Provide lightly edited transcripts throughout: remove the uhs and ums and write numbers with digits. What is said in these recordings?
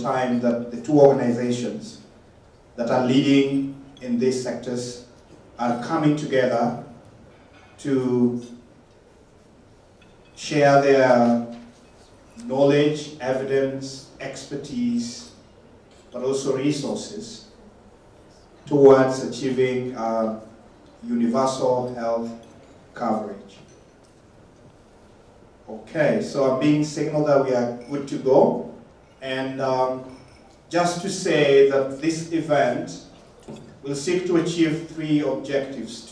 time that the two organizations that are leading in these sectors are coming together to share their knowledge, evidence, expertise, but also resources towards achieving universal health coverage. Okay, so I'm being signaled that we are good to go. And just to say that this event will seek to achieve three objectives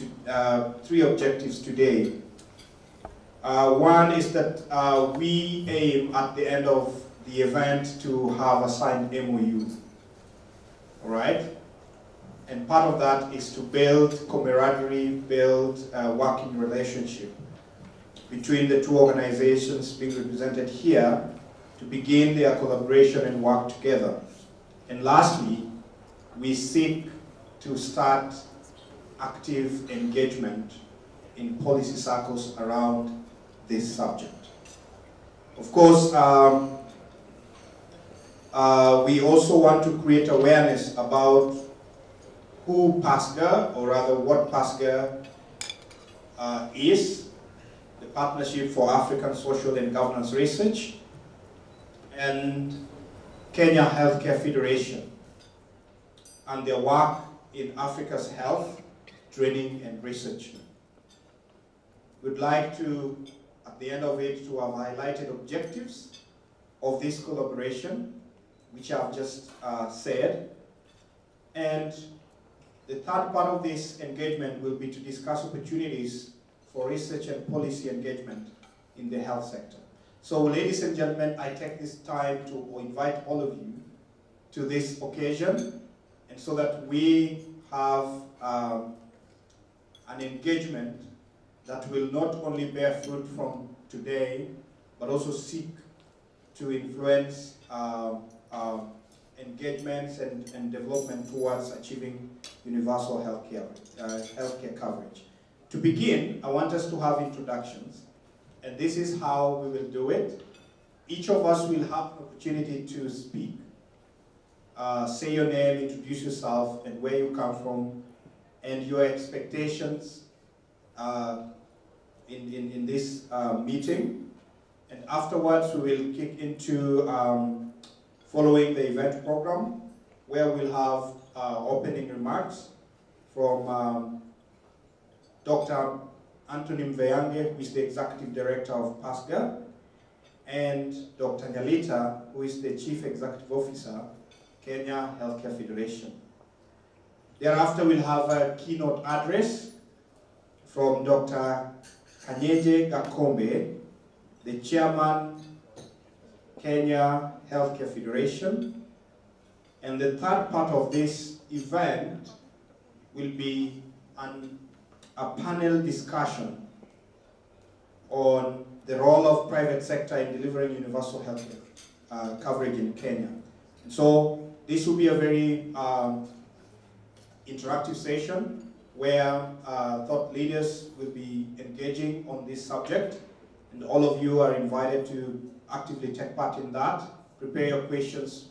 today. One is that we aim at the end of the event to have a signed MOU, all right? And part of that is to build camaraderie, build a working relationship between the two organizations being represented here to begin their collaboration and work together. And lastly, we seek to start active engagement in policy circles around this subject. Of course, we also want to create awareness about who PASGR, or rather what PASGR is, the Partnership for African Social and Governance Research, and Kenya Healthcare Federation, and their work in Africa's health, training, and research. We'd like to, at the end of it, to have highlighted objectives of this collaboration, which I've just said. And the third part of this engagement will be to discuss opportunities for research and policy engagement in the health sector. So, ladies and gentlemen, I take this time to invite all of you to this occasion, and so that we have an engagement that will not only bear fruit from today, but also seek to influence engagements and development towards achieving universal healthcare coverage. To begin, I want us to have introductions, and this is how we will do it. Each of us will have an opportunity to speak. Say your name, introduce yourself, and where you come from, and your expectations in this meeting. And afterwards, we will kick into following the event program, where we'll have opening remarks from Dr. Anthony Mveyange, who is the Executive Director of PASGR, and Dr. Nyalita, who is the Chief Executive Officer, Kenya Healthcare Federation. Thereafter, we'll have a keynote address from Dr. Kanyeje Gakombe, the Chairman, Kenya Healthcare Federation. And the third part of this event will be a panel discussion on the role of private sector in delivering universal health coverage in Kenya. And so this will be a very interactive session where thought leaders will be engaging on this subject, and all of you are invited to actively take part in that. Prepare your questions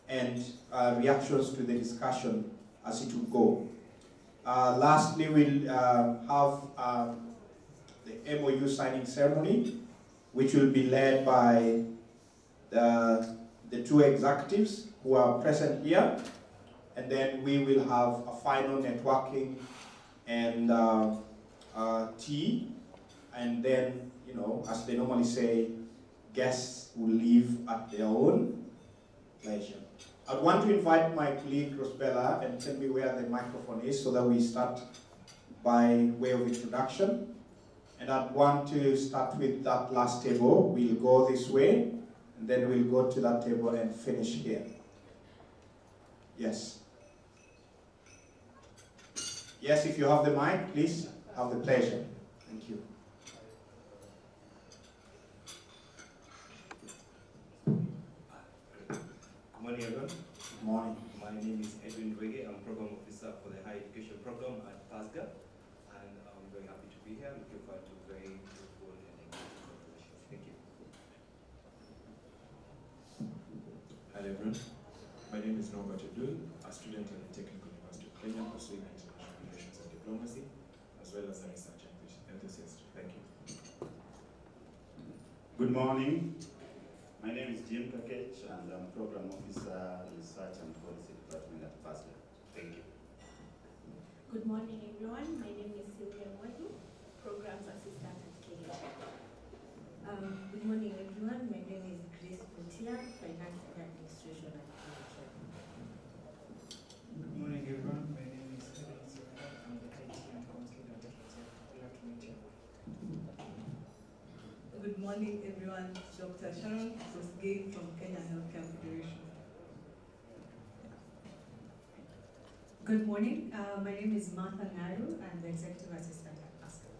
and reactions to the discussion as it will go. Lastly, we'll have the MOU signing ceremony, which will be led by the two executives who are present here, and then we will have a final networking and tea, and then, you know, as they normally say, guests will leave at their own leisure. I'd want to invite my colleague Rosbella and tell me where the microphone is so that we start by way of introduction. And I'd want to start with that last table. We'll go this way, and then we'll go to that table and finish here. Yes. Yes, if you have the mic, please have the pleasure. Thank you. Good morning, everyone. Good morning. My name is Edwin Rege. I'm Program Officer for the Higher Education Program at PASGR, and I'm very happy to be here. Looking forward to very fruitful and engaging conversations. Thank you. Hello everyone. My name is Norbert Abdul, a student at the Technical University of Kenya pursuing international relations and diplomacy, as well as a research enthusiast. Thank you. Good morning. My name is Jim Kakech, and I'm Program Officer, Research and Policy Department at PASGR. Thank you. Good morning, everyone. My name is Sylvia Mwaju, Programs Assistant at KHF. Good morning, everyone. My name is Grace Puntia, Finance and Administration at KHF. Good morning, everyone. My name is Evan Sura. I'm the IT and Comms Leader at KHF. Glad to meet you. Good morning, everyone. Dr. Sharon Sosgei from Kenya Healthcare Federation. Good morning. My name is Martha Naru. I'm the Executive Assistant at PASGR.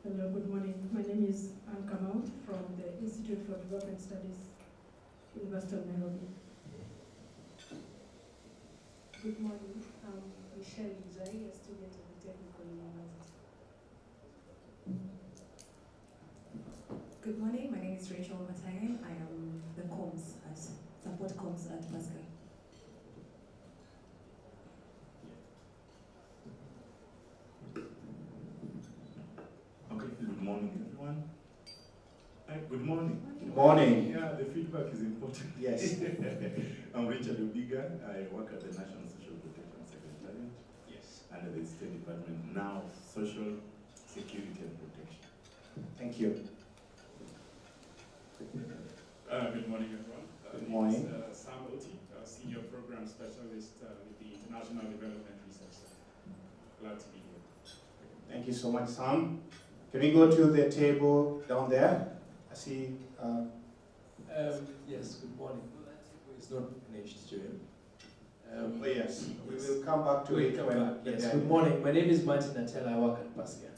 Hello, good morning. My name is Anne Kamau from the Institute for Development Studies, University of Nairobi. Good morning. I'm Michelle Ujai, a student at the Technical University. Good morning. My name is Rachel Matayan. I am the support comms at PASGR. Okay, good morning, everyone. Good morning. Good morning. Yeah, the feedback is important. Yes. I'm Richard Obiga. I work at the National Social Protection Secretariat. Yes. Under the State Department, now Social Security and Protection. Thank you. Good morning, everyone. Good morning. My name is Sam Oti, Senior Program Specialist with the International Development Research Center. Glad to be here. Thank you so much, Sam. Can we go to the table down there? I see. Yes, good morning. It's not finished, Joel. Oh yes, we will come back to it when. Yes, good morning. My name is Martin Natella. I work at PASGR.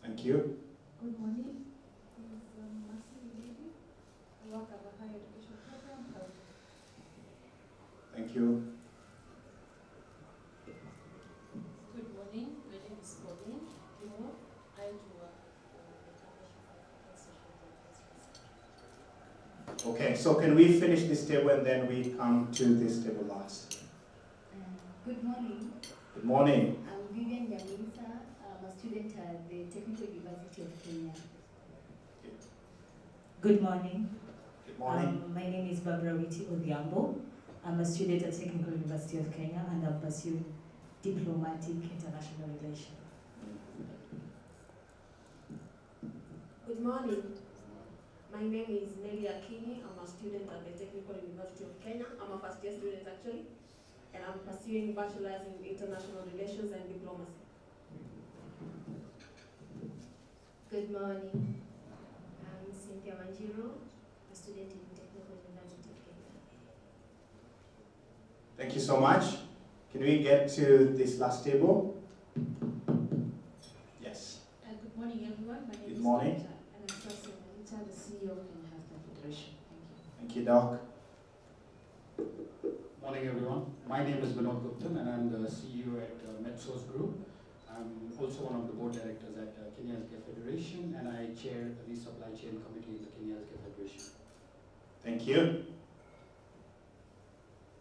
Thank you. Good morning. I'm Marcy Lady. I work at the Higher Education Program. Thank you. Good morning. My name is Pauline Kimo. I do work at the Okay, so can we finish this table and then we come to this table last? Good morning. Good morning. I'm Vivian Jaminsa. I'm a student at the Technical University of Kenya. Good morning. Good morning. My name is Barbara Witi Odhiambo. I'm a student at Technical University of Kenya and I'm pursuing diplomatic international relations. Good morning. My name is Nelly Akini. I'm a student at the Technical University of Kenya. I'm a first year student actually, and I'm pursuing bachelor's in international relations and diplomacy. Good morning. I'm Cynthia Manjiro, a student in Technical University of Kenya. Thank you so much. Can we get to this last table? Yes. Good morning, everyone. My name Good is morning. Peter, and I'm Tracy Manita, the CEO of Kenya Healthcare Federation. Thank you, Doc. Morning, everyone. My name is Vinod Guptan, and I'm the CEO at MedSource Group. I'm also one of the board directors at Kenya Healthcare Federation, and I chair the supply chain committee in the Kenya Healthcare Federation. Thank you.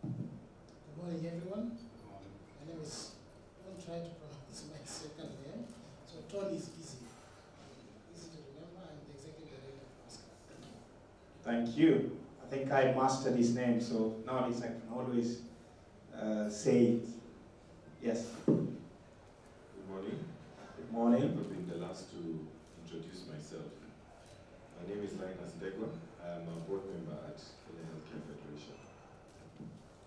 Good morning, everyone. My name is, don't try to pronounce my second name. So Tony is easy. Easy to remember. I'm the executive director of PASGR. Thank you. I think I mastered his name, so nowadays I can always say it. Yes. Good morning. Good morning. I've been the last to introduce myself. My name is Linus Degwa. I am a board member at Kenya Healthcare Federation.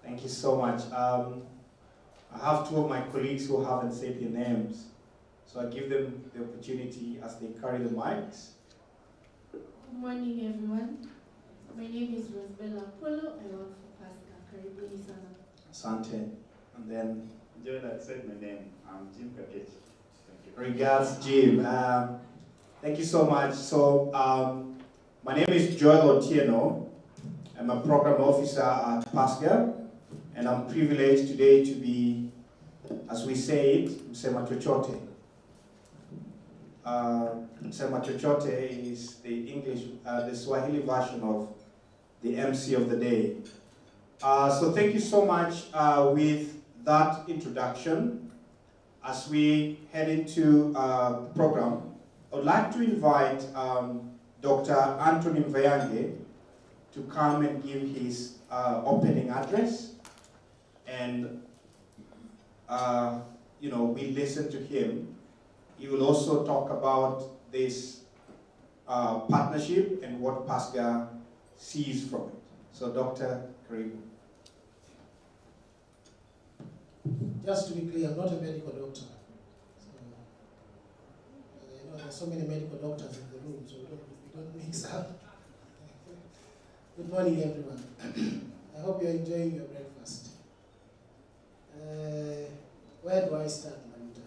Thank you so much. I have two of my colleagues who haven't said their names, so I give them the opportunity as they carry the mics. Good morning, everyone. My name is Rosbella Apollo. I work for PASGR. Karibuni sana. Asante. And then Joel had said my name. I'm Jim Kakech. Thank you. regards, Jim. Thank you so much. So my name is Joel Otieno. I'm a program officer at PASGR, and I'm privileged today to be, as we say it, Msema Chochote. Sema Chochote is the English, the Swahili version of the MC of the day. So thank you so much with that introduction. As we head into the program, I would like to invite Dr. Anthony Mvayange to come and give his opening address. And we listen to him. He will also talk about this partnership and what PASGR sees from it. So Dr. Karibu. Just to be clear, I'm not a medical doctor. So, there's so many medical doctors in the room, so we don't mix up. Good morning, everyone. I hope you're enjoying your breakfast. Where do I start, Manita?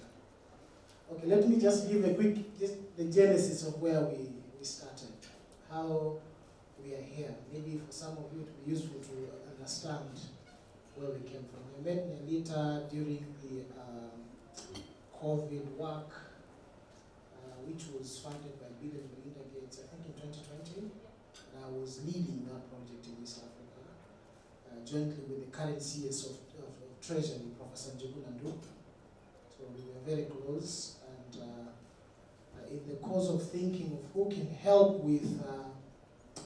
Okay, let me just give a quick, the genesis of where we started, how we are here. Maybe for some of you it will be useful to understand where we came from. I met Nelita during the COVID work, which was funded by Bill and Melinda Gates, I think in 2020. And I was leading that project in East Africa, jointly with the current CS of Treasury, Professor Njigunandu. So we were very close, and in the course of thinking of who can help with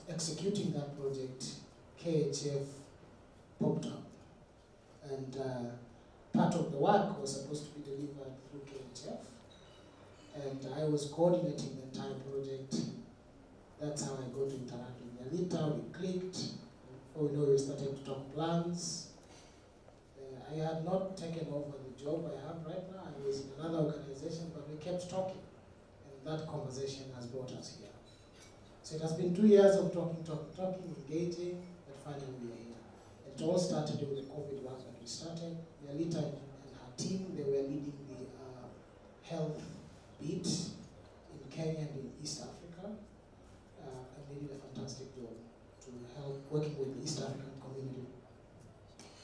executing that project, KHF popped up. And part of the work was supposed to be delivered through KHF, and I was coordinating the entire project. That's how I got to interact with Nelita. We clicked. Before we know, we started to talk plans. I had not taken over the job I have right now. I was in another organization, but we kept talking, and that conversation has brought us here. So it has been 2 years of talking, engaging, but finally we are here. It all started with the COVID work that we started. Nelita and her team, they were leading the health beat in Kenya and in East Africa, and they did a fantastic job to help working with the East African community.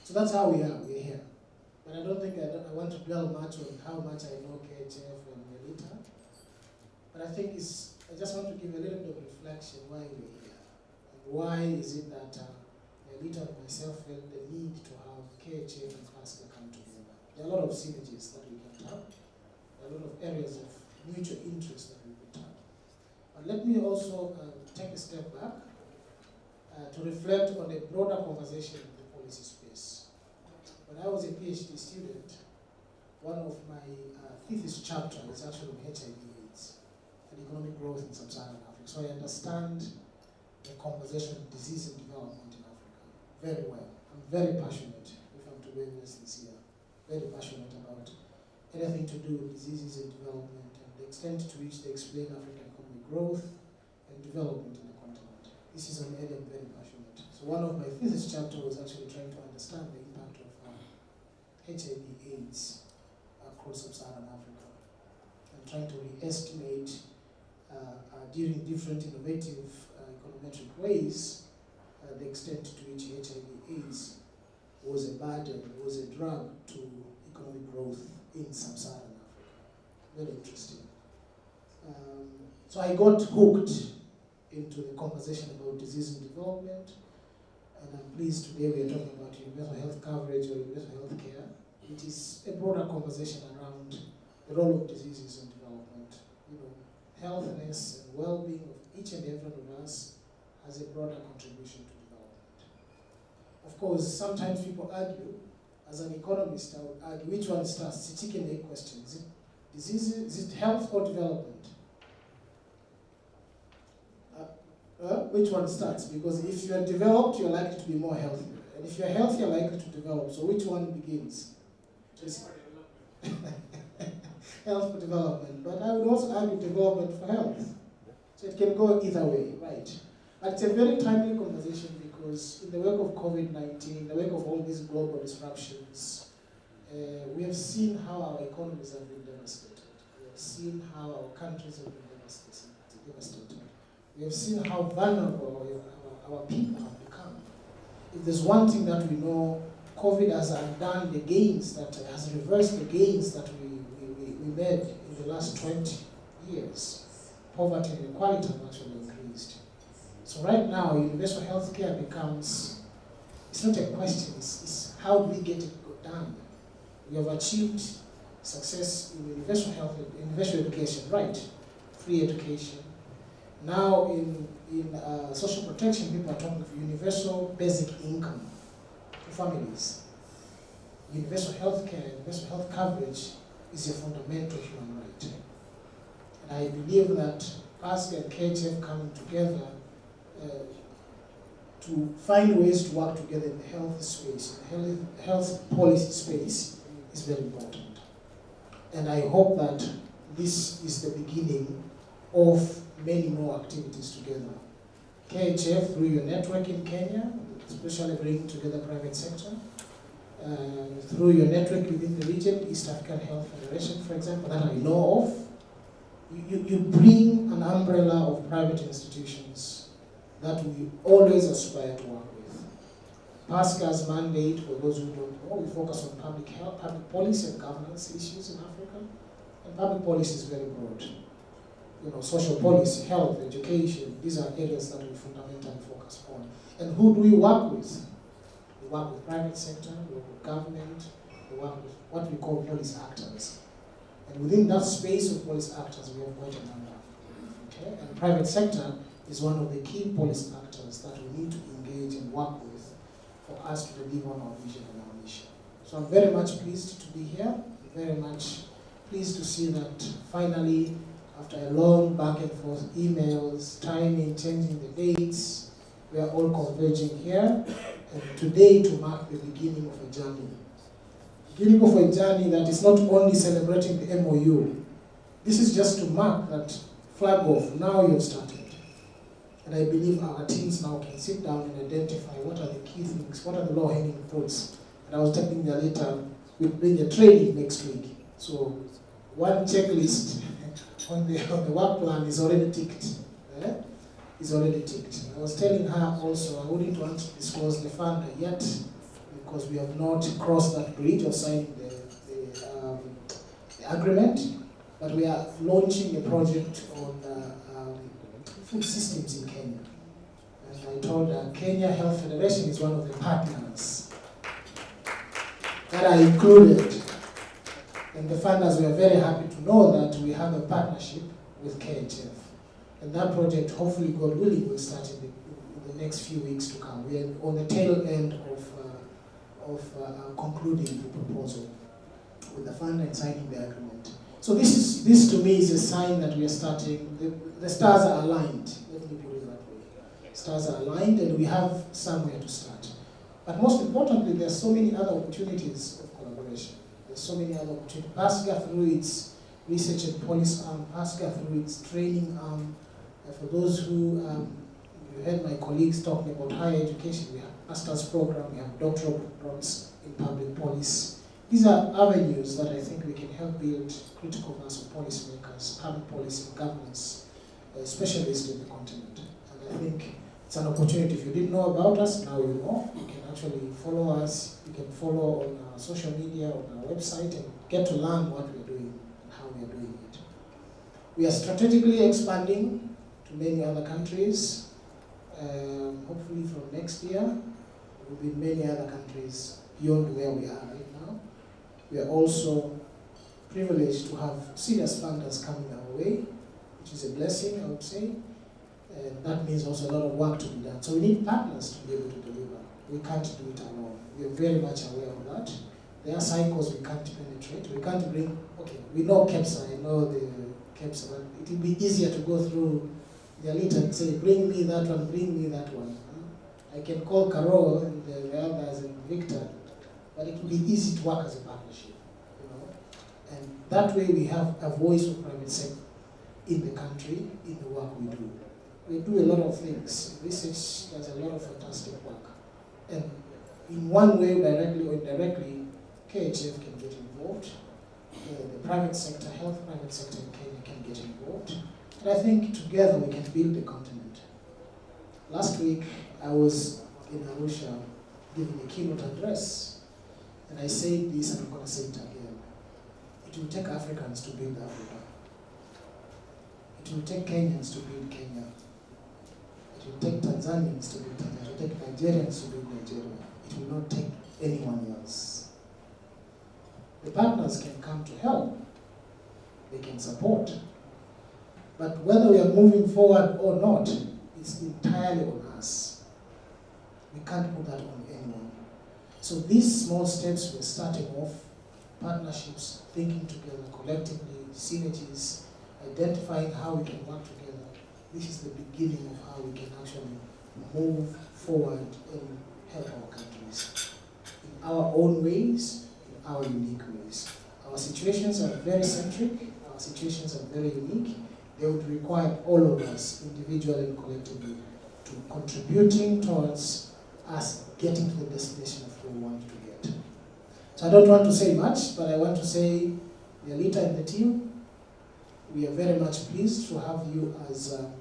So that's how we are, we're here. But I don't think I want to dwell much on how much I know KHF and Nelita. But I think I just want to give a little bit of reflection why we're here. And why is it that Nelita and myself felt the need to have KHF and PASGR come together. There are a lot of synergies that we can tap. There are a lot of areas of mutual interest that we could tap. But let me also take a step back to reflect on a broader conversation in the policy space. When I was a PhD student, one of my thesis chapter is actually on HIV/AIDS and economic growth in sub-Saharan Africa. So I understand the conversation of disease and development in Africa very well. I'm very passionate, if I'm to be very sincere, very passionate about anything to do with diseases and development and the extent to which they explain African economic growth and development in the continent. This is an area I'm very passionate. So one of my thesis chapter was actually trying to understand the impact of HIV/AIDS across sub-Saharan Africa and trying to re-estimate during different innovative econometric ways the extent to which HIV/AIDS was a burden, was a drug to economic growth in sub-Saharan Africa. Very interesting. So I got hooked into the conversation about disease and development, and I'm pleased today we are talking about universal health coverage or universal health care. It is a broader conversation around the role of diseases in development. Healthiness and well-being of each and every one of us has a broader contribution to development. Of course, sometimes people argue, as an economist, I would argue which one starts. It's a chicken egg question. Is it disease, is it health or development? Which one starts? Because if you're developed, you're likely to be more healthy. And if you're healthy, you're likely to develop. So which one begins? Health for development. But I would also argue development for health. So it can go either way, right? But it's a very timely conversation because in the wake of COVID-19, in the wake of all these global disruptions, we have seen how our economies have been devastated. We have seen how our countries have been devastated. We have seen how vulnerable our people have become. If there's one thing that we know, COVID has undone the gains, that has reversed the gains that we made in the last 20 years, poverty and inequality have actually increased. So right now, universal health care becomes, it's not a question, it's how do we get it done? We have achieved success in universal health, universal education, right? Free education. Now in social protection, people are talking of universal basic income to families. Universal health care, universal health coverage is a fundamental human right. And I believe that PASGR and KHF coming together to find ways to work together in the health space, in the health policy space, is very important. And I hope that this is the beginning of many more activities together. KHF, through your network in Kenya, especially bringing together private sector, through your network within the region, East African Health Federation, for example, that I know of, you bring an umbrella of private institutions that we always aspire to work with. PASGR's mandate, for those who don't know, we focus on public health, public policy and governance issues in Africa. And public policy is very broad. You know, social policy, health, education, these are areas that we fundamentally focus on. And who do we work with? We work with private sector, we work with government, we work with what we call police actors. And within that space of police actors, we have quite a number. Okay? And private sector is one of the key police actors that we need to engage and work with for us to deliver on our vision and our mission. So I'm very much pleased to be here, very much pleased to see that finally, after a long back and forth emails, timing, changing the dates, we are all converging here, and today to mark the beginning of a journey. Beginning of a journey that is not only celebrating the MOU, this is just to mark that flag off, now you've started. And I believe our teams now can sit down and identify what are the key things, what are the low-hanging fruits. And I was telling you later, we'll bring a training next week. So one checklist on the work plan is already ticked. Is already ticked. I was telling her also, I wouldn't want to disclose the funder yet because we have not crossed that bridge or signed the agreement, but we are launching a project on food systems in Kenya. And I told her Kenya Health Federation is one of the partners that are included. And the funders were very happy to know that we have a partnership with KHF. And that project, hopefully, God willing, will start in the next few weeks to come. We are on the tail end of concluding the proposal with the funder and signing the agreement. So this to me is a sign that we are starting, the stars are aligned. Let me put it that way. Stars are aligned and we have somewhere to start. But most importantly, there are so many other opportunities of collaboration. There's so many other opportunities. PASGR through its research and policy arm, PASGR through its training arm. For those who, you heard my colleagues talking about higher education, we have master's program, we have doctoral programs in public policy. These are avenues that I think we can help build critical mass of policymakers, public policy and governance specialists in the continent. And I think it's an opportunity. If you didn't know about us, now you know. You can actually follow us. You can follow on our social media, on our website, and get to learn what we're doing and how we're doing it. We are strategically expanding to many other countries. Hopefully from next year, we'll be in many other countries beyond where we are right now. We are also privileged to have serious funders coming our way, which is a blessing, I would say. And that means also a lot of work to be done. So we need partners to be able to deliver. We can't do it alone. We are very much aware of that. There are cycles we can't penetrate. We can't bring, okay, we know KEPSA, I know the KEPSA, but it will be easier to go through the elite and say, bring me that one, bring me that one. I can call Carol and the others and Victor, but it will be easy to work as a partnership, you know. And that way we have a voice of private sector in the country, in the work we do. We do a lot of things. Research does a lot of fantastic work. And in one way, directly or indirectly, KHF can get involved. The private sector, health private sector in Kenya can get involved. And I think together we can build the continent. Last week, I was in Arusha giving a keynote address. And I said this, and I'm going to say it again. It will take Africans to build Africa. It will take Kenyans to build Kenya. It will take Tanzanians to build Tanzania. It will take Nigerians to build Nigeria. It will not take anyone else. The partners can come to help. They can support. But whether we are moving forward or not, it's entirely on us. We can't put that on anyone. So these small steps we're starting off, partnerships, thinking together collectively, synergies, identifying how we can work together. This is the beginning of how we can actually move forward and help our countries in our own ways, in our unique ways. Our situations are very centric, our situations are very unique. They would require all of us, individually and collectively, to contributing towards us getting to the destination of where we want to get. So I don't want to say much, but I want to say, Yalita and the team, we are very much pleased to have you as a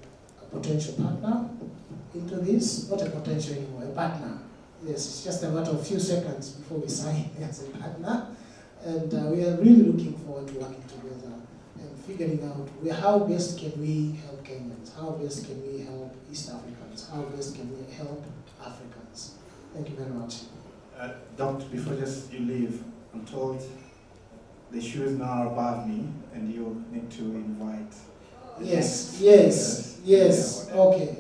potential partner into this. Not a potential anymore, a partner. Yes, it's just a matter of a few seconds before we sign as a partner. And we are really looking forward to working together and figuring out how best can we help Kenyans, how best can we help East Africans, how best can we help Africans. Thank you very much. Doctor, before just you leave, I'm told the shoes now are above me and you need to invite. Yes. Okay.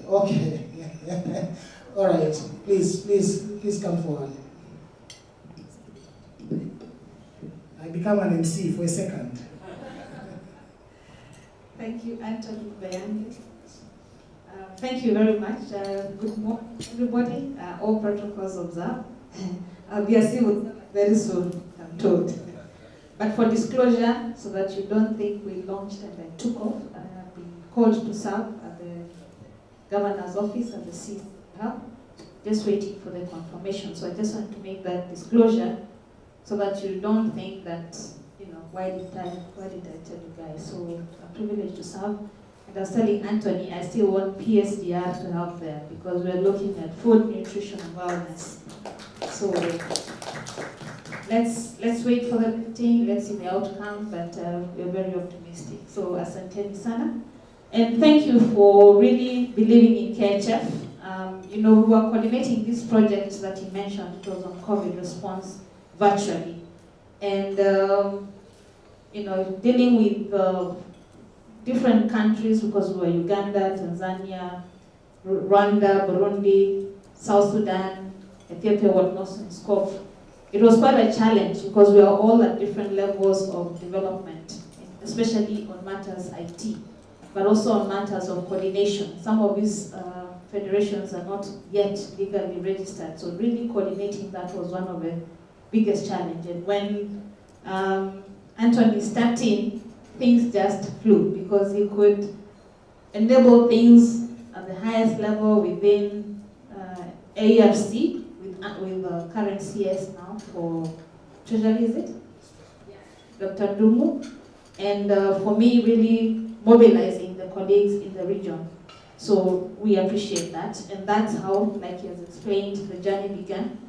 All right, please come forward. I become an MC for a second. Thank you, Anthony Bayani. Thank you very much. Good morning, everybody. All protocols observed. I'll be a civil very soon, I'm told. But for disclosure, so that you don't think we launched and then took off, I have been called to serve at the governor's office at the CC Hub, just waiting for the confirmation. So I just want to make that disclosure so that you don't think that, why did I tell you guys? So I'm privileged to serve. And I was telling Anthony, I still want PASGR to help there because we're looking at food, nutrition, and wellness. So let's wait for the meeting, let's see the outcome, but we're very optimistic. So asanteni sana. And thank you for really believing in KHF. We are coordinating these projects that he mentioned. It was on COVID response virtually. And, dealing with different countries, because we were Uganda, Tanzania, Rwanda, Burundi, South Sudan, Ethiopia, whatnot in scope. It was quite a challenge because we are all at different levels of development, especially on matters IT, but also on matters of coordination. Some of these federations are not yet legally registered, so really coordinating that was one of the biggest challenges. And when Anthony stepped in, things just flew because he could enable things at the highest level within ARC with the current CS now for Treasury, is it? Dr. Dumu. And for me, really mobilizing the colleagues in the region. So we appreciate that. And that's how, like he has explained, the journey began.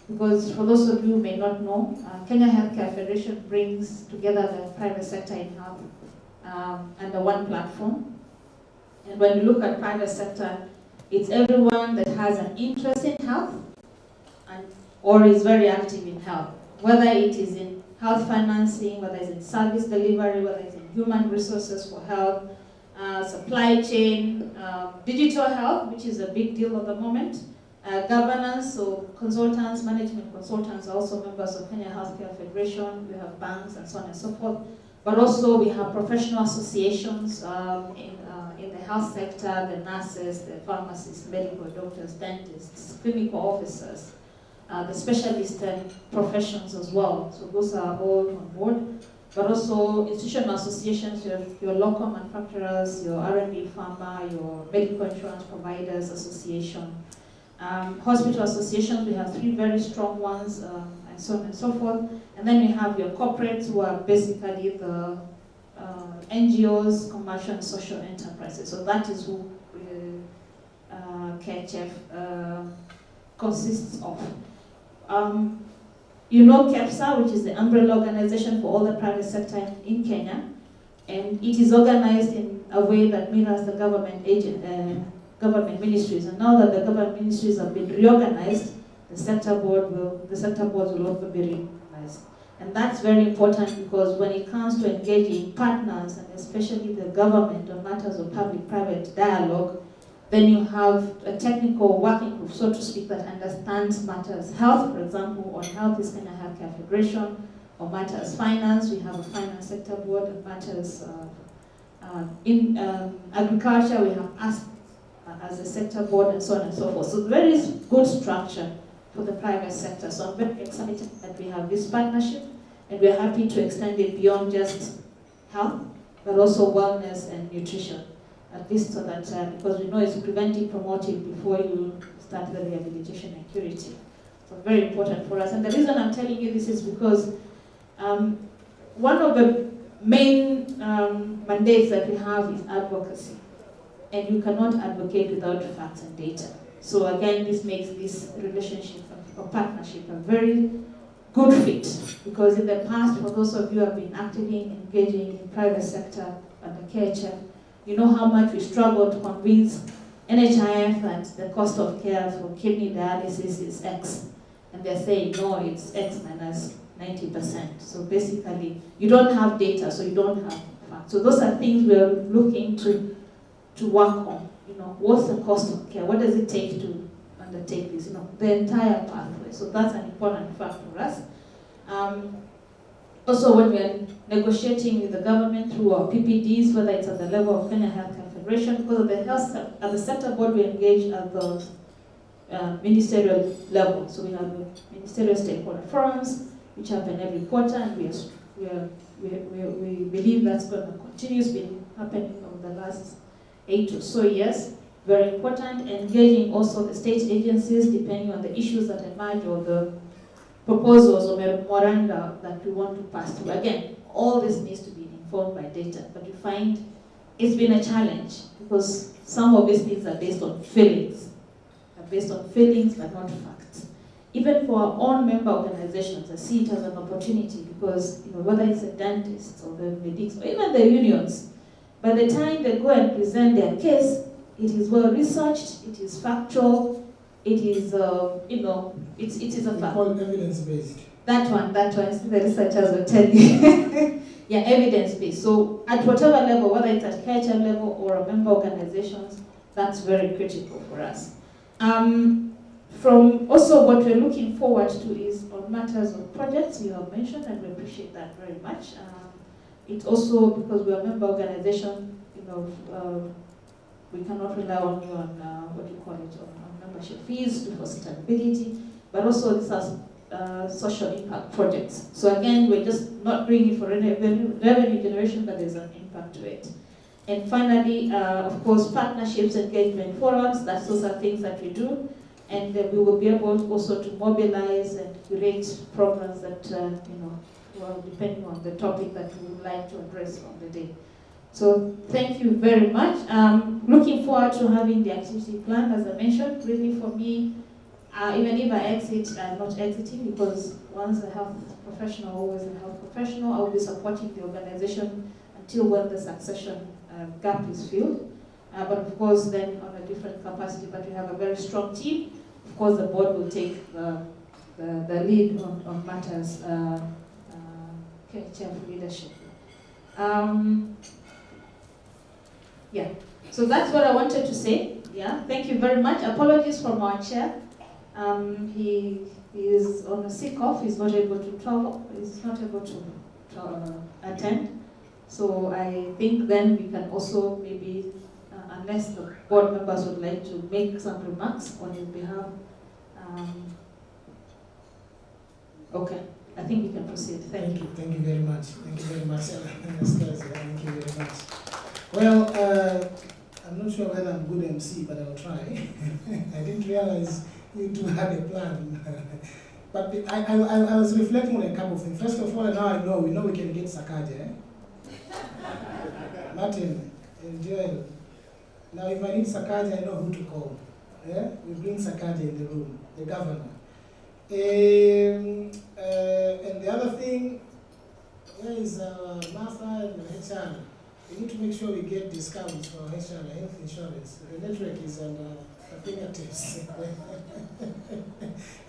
Because for those of you who may not know, Kenya Healthcare Federation brings together the private sector in health under one platform. And when you look at private sector, it's everyone that has an interest in health or is very active in health, whether it is in health financing, whether it's in service delivery, whether it's in human resources for health, supply chain, digital health, which is a big deal at the moment, governance, so consultants, management consultants are also members of Kenya Healthcare Federation. We have banks and so on and so forth. But also we have professional associations in the health sector, the nurses, the pharmacists, medical doctors, dentists, clinical officers, the specialist professions as well. So those are all on board. But also institutional associations, your local manufacturers, your R&D pharma, your medical insurance providers association. Hospital associations, we have 3 very strong ones, and so on and so forth. And then we have your corporates, who are basically the NGOs, commercial and social enterprises. So that is who KHF consists of. KEPSA, which is the umbrella organization for all the private sector in Kenya. And it is organized in a way that mirrors the government ministries. And now that the government ministries have been reorganized, the sector boards will also be reorganized. And that's very important because when it comes to engaging partners, and especially the government on matters of public-private dialogue, then you have a technical working group, so to speak, that understands matters health, for example, on health is Kenya Healthcare Federation, or matters finance, we have a finance sector board, and matters in agriculture, we have us as a sector board, and so on and so forth. So there is good structure for the private sector. So I'm very excited that we have this partnership, and we're happy to extend it beyond just health, but also wellness and nutrition. At least so that, because we know it's preventive, promotive before you start the rehabilitation and curative. So very important for us. And the reason I'm telling you this is because one of the main mandates that we have is advocacy. And you cannot advocate without facts and data. So again, this makes this relationship or partnership a very good fit. Because in the past, for those of you who have been actively engaging in private sector at the KHF, you know how much we struggle to convince NHIF that the cost of care for kidney dialysis is X. And they're saying, no, it's X minus 90%. So basically, you don't have data, so you don't have facts. So those are things we're looking to work on. You know, what's the cost of care? What does it take to undertake this? You know, the entire pathway. So that's an important fact for us. Also, when we're negotiating with the government through our PPDs, whether it's at the level of Kenya Healthcare Federation, because at the sector board we engage at the ministerial level. So we have the ministerial stakeholder forums, which happen every quarter, and we believe that's going to continue. It's been happening over the last 8 or so years. Very important. Engaging also the state agencies, depending on the issues that emerge or the proposals or memoranda that we want to pass through. Again, all this needs to be informed by data, but you find it's been a challenge because some of these things are based on feelings. But not facts. Even for our own member organizations, I see it as an opportunity because, you know, whether it's the dentists or the medics or even the unions, by the time they go and present their case, it is well researched, it is factual, it is, you know, it is a fact. Called evidence-based. That one, the researchers will tell you. Yeah, evidence-based. So at whatever level, whether it's at KHF level or a member organizations, that's very critical for us. From also what we're looking forward to is on matters of projects you have mentioned, and we appreciate that very much. It's also because we're a member organization, you know, we cannot rely on you on on membership fees for sustainability, but also this has social impact projects. So again, we're just not doing it for revenue generation, but there's an impact to it. And finally, of course, partnerships, engagement forums, those are things that we do. And we will be able also to mobilize and curate programs that, you know, well, depending on the topic that we would like to address on the day. So thank you very much. Looking forward to having the activity plan, as I mentioned. Really for me, even if I exit, I'm not exiting because once a health professional, always a health professional, I will be supporting the organization until when the succession gap is filled. But of course then on a different capacity, but we have a very strong team. Of course the board will take the lead on matters, KHF leadership. Yeah, so that's what I wanted to say. Yeah, thank you very much. Apologies from our chair. He is on a sick off. He's not able to travel. He's not able to attend. So I think then we can also maybe, unless the board members would like to make some remarks on his behalf. Okay, I think we can proceed. Thank you. Thank you very much. Thank you very much, Anastasia. Thank you very much. Well, I'm not sure whether I'm good MC, but I'll try. I didn't realize you two had a plan. But I was reflecting on a couple of things. First of all, now we know we can get Sakaja. Martin and Joel. Now if I need Sakaja, I know who to call. Yeah? We bring Sakaja in the room, the governor. And the other thing, where is Martha and HR? We need to make sure we get discounts for health insurance. The network is under our fingertips.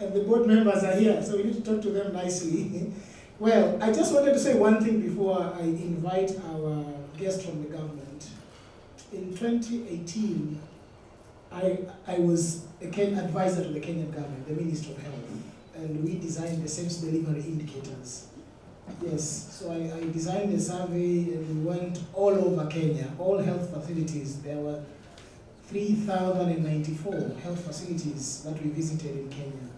And the board members are here, so we need to talk to them nicely. Well, I just wanted to say one thing before I invite our guest from the government. In 2018, I was a advisor to the Kenyan government, the Minister of Health, and we designed the SEPS delivery indicators. Yes, so I designed a survey and we went all over Kenya, all health facilities. There were 3,094 health facilities that we visited in Kenya.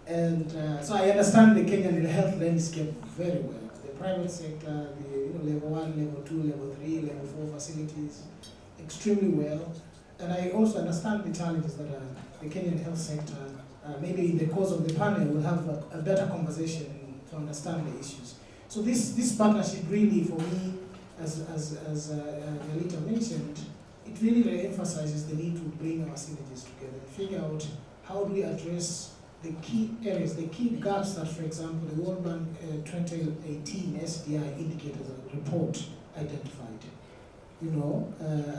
And so I understand the Kenyan health landscape very well. The private sector, the level 1, level 2, level 3, level 4 facilities, extremely well. And I also understand the challenges that the Kenyan health sector, maybe in the course of the panel, will have a better conversation to understand the issues. So this partnership really, for me, as Nalita mentioned, it really emphasizes the need to bring our synergies together and figure out how do we address the key areas, the key gaps that, for example, the World Bank 2018 SDI indicators report identified.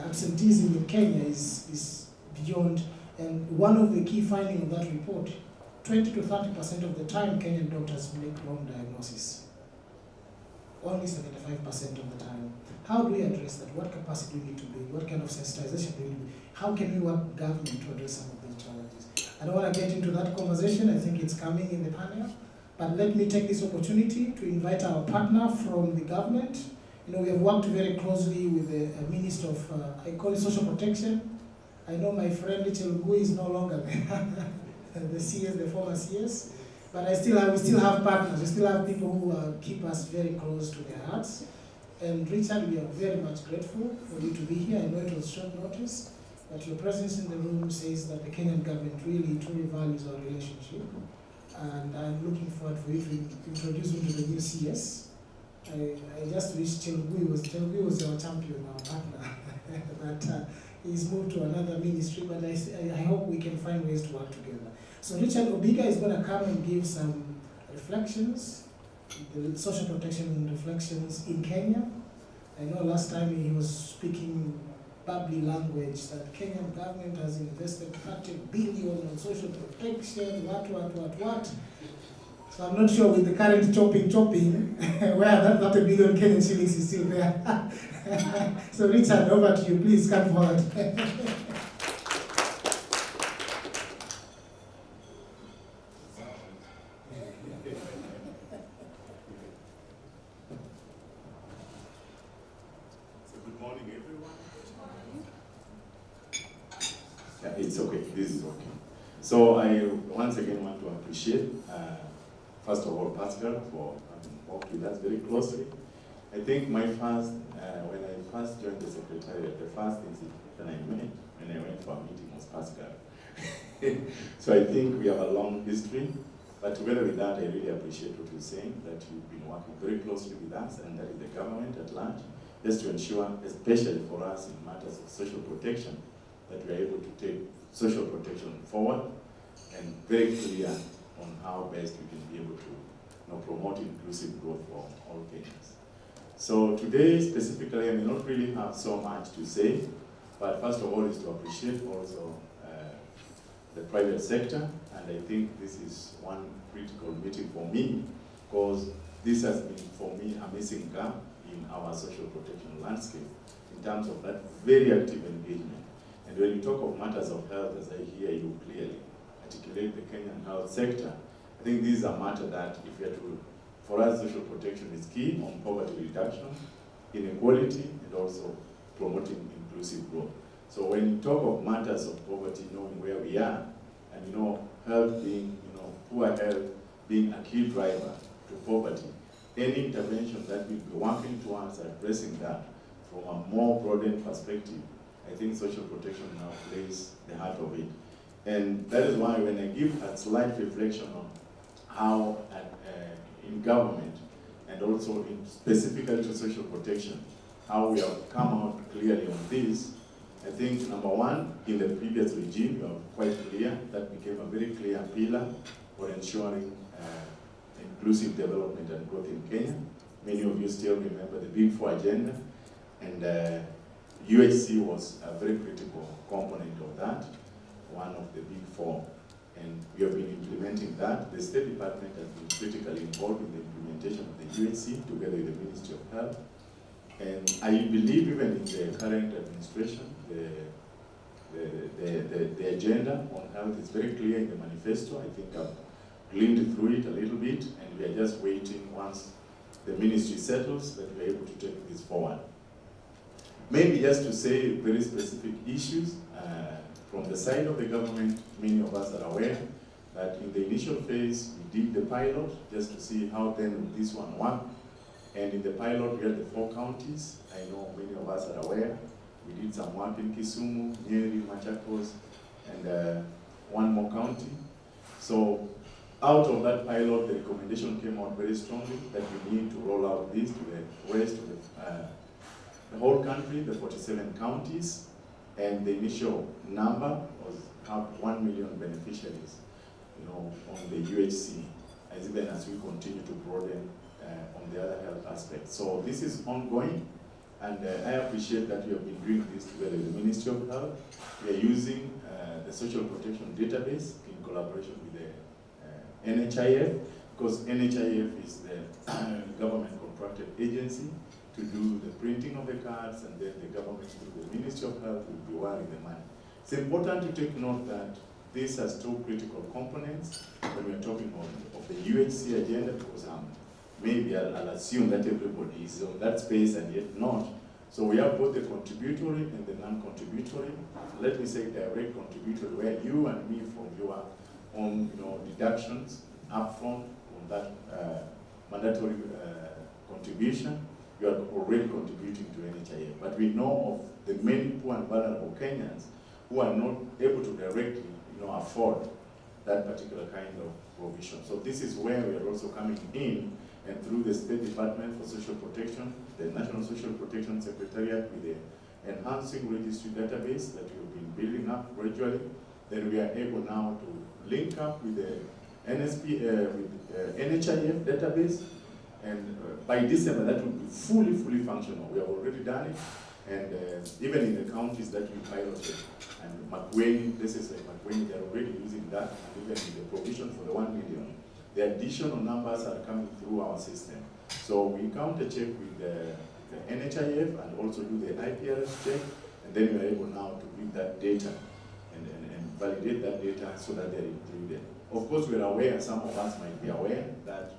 Absenteeism in Kenya is beyond, and one of the key findings of that report, 20 to 30% of the time Kenyan doctors make wrong diagnosis. Only 75% of the time. How do we address that? What capacity do we need to build? What kind of sensitization do we do? How can we work with government to address some of these challenges? I don't want to get into that conversation. I think it's coming in the panel. But let me take this opportunity to invite our partner from the government. We have worked very closely with the Minister of, I call it social protection. I know my friend Chelugui is no longer there, the CS, the former CS. But we still have partners. We still have people who keep us very close to their hearts. And Richard, we are very much grateful for you to be here. I know it was short notice, but your presence in the room says that the Kenyan government really, truly values our relationship. And I'm looking forward for you to introduce me to the new CS. I just wish Chelugui was our champion, our partner. But he's moved to another ministry, but I hope we can find ways to work together. So Richard Obiga is going to come and give some reflections, the social protection reflections in Kenya. I know last time he was speaking bubbly language that Kenyan government has invested 30 billion on social protection, what. So I'm not sure with the current chopping, where that 30 billion Kenyan shillings is still there. So Richard, over to you, please come forward. It's okay, this is okay. So I once again want to appreciate, first of all, PASGR for having worked with us very closely. I think when I first joined the Secretariat, the first institution I met when I went for a meeting was PASGR. So I think we have a long history, but together with that, I really appreciate what you're saying, that you've been working very closely with us, and that is the government at large, just to ensure, especially for us in matters of social protection, that we are able to take social protection forward and very clear on how best we can be able to promote inclusive growth for all Kenyans. So today specifically, I may not really have so much to say, but first of all is to appreciate also the private sector, and I think this is one critical meeting for me, because this has been for me a missing gap in our social protection landscape in terms of that very active engagement. And when you talk of matters of health, as I hear you clearly articulate the Kenyan health sector, I think this is a matter that if we are to, for us, social protection is key on poverty reduction, inequality, and also promoting inclusive growth. So when you talk of matters of poverty, knowing where we are, and health being, poor health being a key driver to poverty, any intervention that will be working towards addressing that from a more broadened perspective, I think social protection now plays the heart of it. And that is why when I give a slight reflection on how in government and also specifically to social protection, how we have come out clearly on this, I think number one, in the previous regime, you are quite clear, that became a very clear pillar for ensuring inclusive development and growth in Kenya. Many of you still remember the Big Four agenda. And UHC was a very critical component of that, one of the big four. And we have been implementing that. The State Department has been critically involved in the implementation of the UHC together with the Ministry of Health. And I believe even in the current administration, the agenda on health is very clear in the manifesto. I think I've gleaned through it a little bit, and we are just waiting once the ministry settles that we are able to take this forward. Maybe just to say very specific issues, from the side of the government, many of us are aware that in the initial phase, we did the pilot just to see how then would this one work. And in the pilot, we had the 4 counties. I know many of us are aware. We did some work in Kisumu, Nyeri, Machakos, and one more county. So out of that pilot, the recommendation came out very strongly that we need to roll out this to the rest of the whole country, the 47 counties. And the initial number was have 1 million beneficiaries, on the UHC, as even as we continue to broaden on the other health aspects. So this is ongoing, and I appreciate that we have been doing this together with the Ministry of Health. We are using the social protection database in collaboration with the NHIF, because NHIF is the government contracted agency to do the printing of the cards, and then the government through the Ministry of Health will be wiring the money. It's important to take note that this has 2 critical components when we're talking of the UHC agenda, because maybe I'll assume that everybody is on that space and yet not. So we have both the contributory and the non-contributory. Let me say direct contributory, where you and me from your own deductions upfront on that mandatory contribution, you are already contributing to NHIF. But we know of the many poor and vulnerable Kenyans who are not able to directly afford that particular kind of provision. So this is where we are also coming in, and through the State Department for Social Protection, the National Social Protection Secretariat, with the enhancing registry database that we've been building up gradually, then we are able now to link up with the NHIF database. And by December, that will be fully functional. We have already done it, and even in the counties that we piloted, and Makueni, places like Makueni, they're already using that, and even in the provision for the 1 million, the additional numbers are coming through our system. So we counter-check with the NHIF and also do the IPRS check, and then we are able now to bring that data and validate that data so that they're included. Of course, we're aware, some of us might be aware, that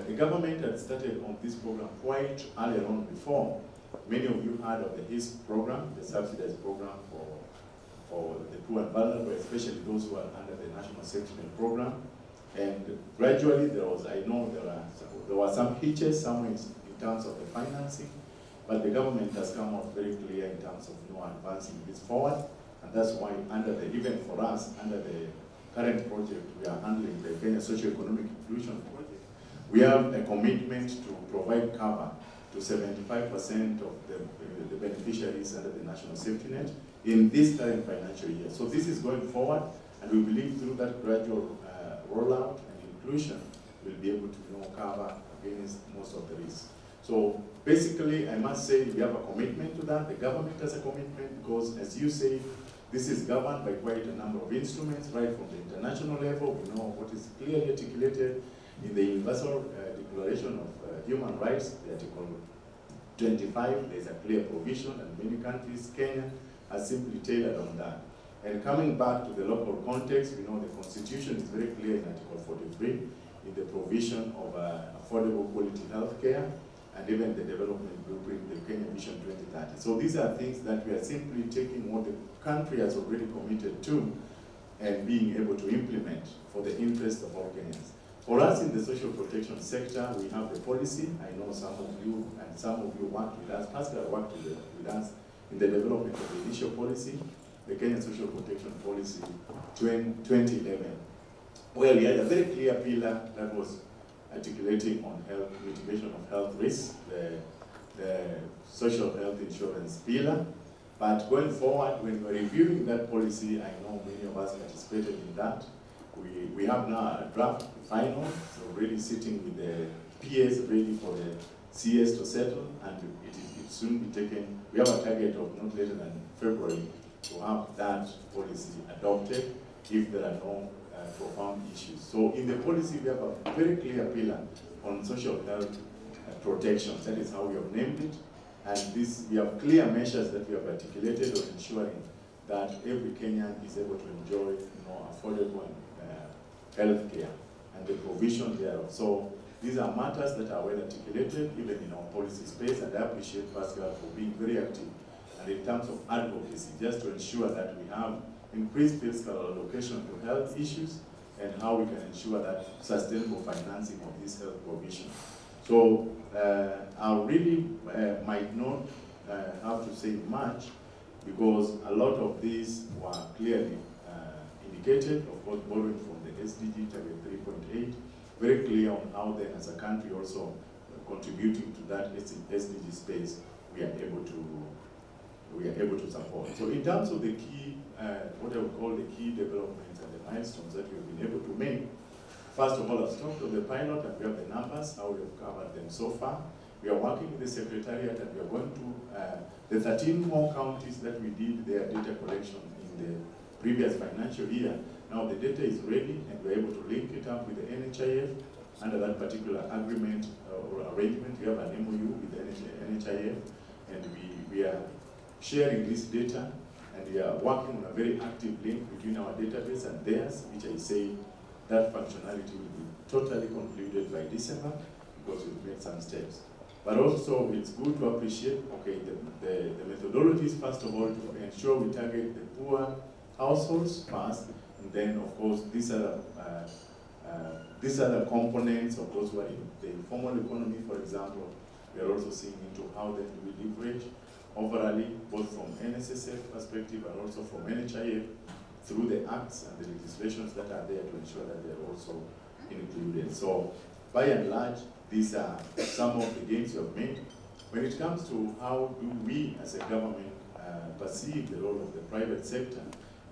the government had started on this program quite earlier on before. Many of you heard of the HISP program, the subsidized program for the poor and vulnerable, especially those who are under the National Safety Net program. And gradually there were some hitches somewhere in terms of the financing, but the government has come out very clear in terms of advancing this forward. And that's why even for us, under the current project, we are handling the Kenya Socio-Economic Inclusion Project. We have a commitment to provide cover to 75% of the beneficiaries under the National Safety Net in this current financial year. So this is going forward, and we believe through that gradual rollout and inclusion, we'll be able to cover against most of the risks. So basically, I must say we have a commitment to that. The government has a commitment because, as you say, this is governed by quite a number of instruments, right from the international level. We know what is clearly articulated in the Universal Declaration of Human Rights, the Article 25, there's a clear provision, and many countries, Kenya, has simply tailored on that. And coming back to the local context, we know the Constitution is very clear in Article 43, in the provision of affordable quality health care, and even the development blueprint, the Kenya Vision 2030. So these are things that we are simply taking what the country has already committed to and being able to implement for the interest of all Kenyans. For us in the social protection sector, we have the policy. I know some of you worked with us. PASGR worked with us in the development of the initial policy, the Kenya Social Protection Policy 2011, where we had a very clear pillar that was articulating on health, mitigation of health risks, the social health insurance pillar. But going forward, when we're reviewing that policy, I know many of us participated in that. We have now a draft final, so really sitting with the PS ready for the CS to settle, and it soon be taken. We have a target of not later than February to have that policy adopted if there are no profound issues. So in the policy, we have a very clear pillar on social health protection. That is how we have named it. And we have clear measures that we have articulated on ensuring that every Kenyan is able to enjoy affordable health care and the provision thereof. So these are matters that are well articulated even in our policy space, and I appreciate PASGR for being very active. And in terms of advocacy, just to ensure that we have increased fiscal allocation to health issues and how we can ensure that sustainable financing of this health provision. So I really might not have to say much because a lot of these were clearly indicated, of course, borrowing from the SDG target 3.8, very clear on how then as a country also contributing to that SDG space, we are able to support. So in terms of the key, what I would call the key developments and the milestones that we have been able to make, first of all, I've talked of the pilot and we have the numbers, how we have covered them so far. We are working with the Secretariat and we are going to, the 13 more counties that we did their data collection in the previous financial year. Now the data is ready and we're able to link it up with the NHIF under that particular agreement or arrangement. We have an MOU with the NHIF and we are sharing this data and we are working on a very active link between our database and theirs, which I say that functionality will be totally concluded by December because we've made some steps. But also it's good to appreciate, okay, the methodologies, first of all, to ensure we target the poor households first, and then of course these are the components of those who are in the informal economy, for example. We are also seeing into how then do we leverage overall, both from NSSF perspective and also from NHIF, through the acts and the legislations that are there to ensure that they are also included. So by and large, these are some of the gains we have made. When it comes to how do we as a government perceive the role of the private sector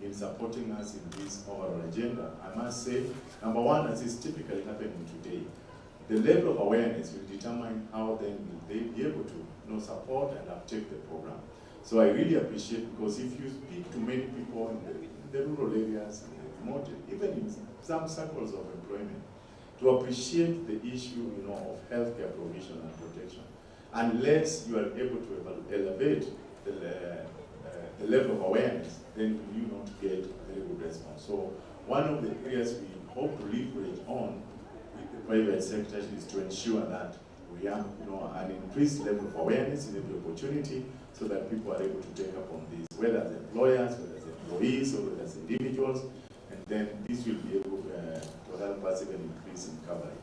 in supporting us in this overall agenda, I must say, number one, as is typically happening today, the level of awareness will determine how then will they be able to support and uptake the program. So I really appreciate, because if you speak to many people in the rural areas, in the remote, even in some circles of employment, to appreciate the issue of healthcare provision and protection, unless you are able to elevate the level of awareness, then you not get a very good response. So one of the areas we hope to leverage on with the private sector is to ensure that we have an increased level of awareness in every opportunity so that people are able to take up on this, whether as employers, whether as employees, or whether as individuals, and then this will be able to help us even increase in coverage.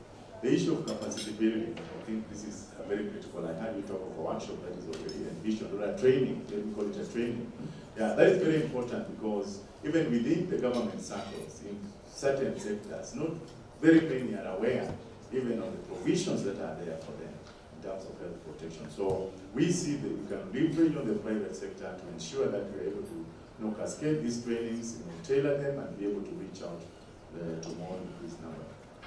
The issue of capacity building, I think this is very critical. I heard you talk of a workshop that is already envisioned, or a training, let me call it a training. Yeah, that is very important because even within the government circles, in certain sectors, not very many are aware even of the provisions that are there for them in terms of health protection. So we see that we can leverage on the private sector to ensure that we're able to cascade these trainings, tailor them, and be able to reach out to more increased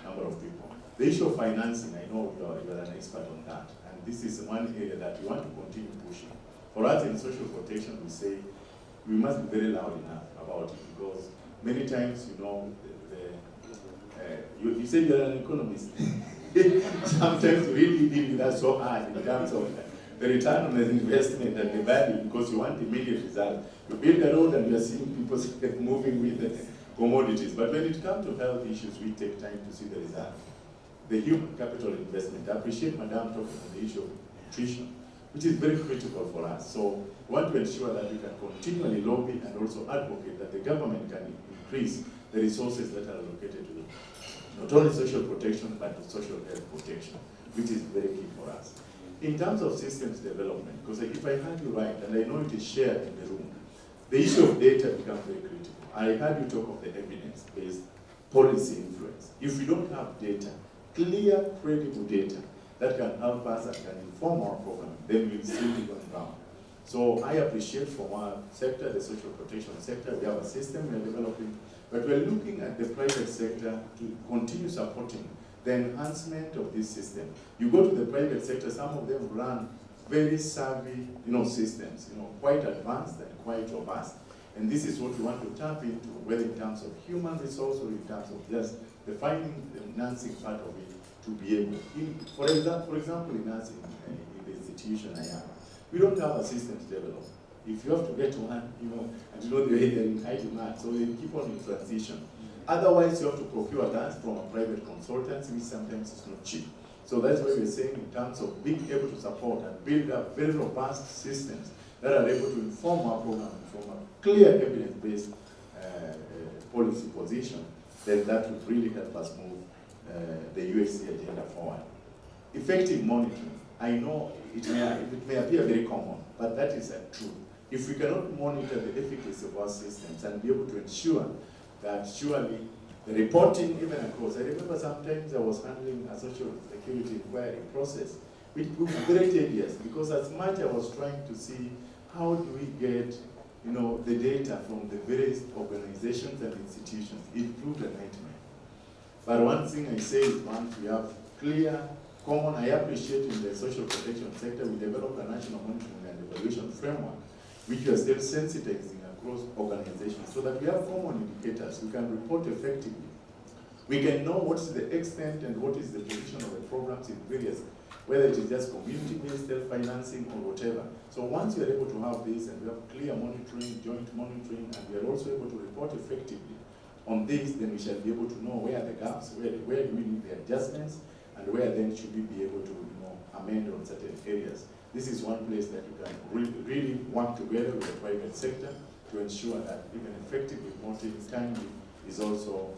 number of people. The issue of financing, I know you're an expert on that, and this is one area that we want to continue pushing. For us in social protection, we say we must be very loud enough about it because many times, you say you're an economist. Sometimes you really deal with that so hard in terms of the return on the investment and the value because you want immediate results. You build a road and you're seeing people moving with the commodities. But when it comes to health issues, we take time to see the result. The human capital investment. I appreciate Madam talking on the issue of nutrition, which is very critical for us. So we want to ensure that we can continually lobby and also advocate that the government can increase the resources that are allocated to not only social protection, but to social health protection, which is very key for us. In terms of systems development, because if I heard you right, and I know it is shared in the room, the issue of data becomes very critical. I heard you talk of the evidence-based policy influence. If we don't have data, clear, credible data that can help us and can inform our program, then we'll still be going down. So I appreciate from our sector, the social protection sector, we have a system we are developing, but we're looking at the private sector to continue supporting the the enhancement of this system. You go to the private sector, some of them run very savvy, systems, quite advanced and quite robust. And this is what we want to tap into, whether in terms of human resource or in terms of just defining the nursing part of it to be able. For example, in nursing, in the institution I am, we don't have a systems developed. If you have to get one, and they're in high demand, so they keep on in transition. Otherwise, you have to procure that from a private consultancy, which sometimes is not cheap. So that's why we're saying in terms of being able to support and build up very robust systems that are able to inform our program from a clear evidence-based policy position, then that would really help us move the UHC agenda forward. Effective monitoring. I know it may appear very common, but that is a truth. If we cannot monitor the efficacy of our systems and be able to ensure that surely the reporting even across, I remember sometimes I was handling a social security inquiry process, which proved very tedious because as much I was trying to see how do we get the data from the various organizations and institutions, it proved a nightmare. But one thing I say is once we have clear, common, I appreciate in the social protection sector, we developed a national monitoring and evaluation framework, which we are still sensitizing across organizations so that we have common indicators. We can report effectively. We can know what is the extent and what is the position of the programs in various, whether it is just community-based self-financing or whatever. So once we are able to have this and we have clear monitoring, joint monitoring, and we are also able to report effectively on this, then we shall be able to know where are the gaps, where do we need the adjustments, and where then should we be able to amend on certain areas. This is one place that you can really work together with the private sector to ensure that even effective reporting timely is also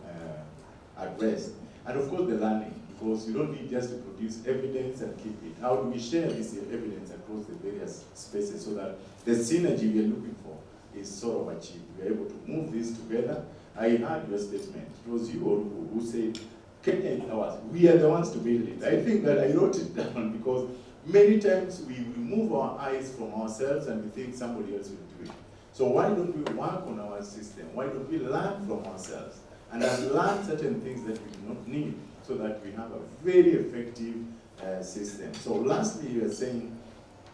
addressed. And of course the learning, because you don't need just to produce evidence and keep it. How do we share this evidence across the various spaces so that the synergy we are looking for is sort of achieved? We are able to move this together. I heard your statement. It was you or who said, Kenya is ours. We are the ones to build it. I think that I wrote it down because many times we move our eyes from ourselves and we think somebody else will do it. So why don't we work on our system? Why don't we learn from ourselves and learn certain things that we do not need so that we have a very effective system? So lastly, you are saying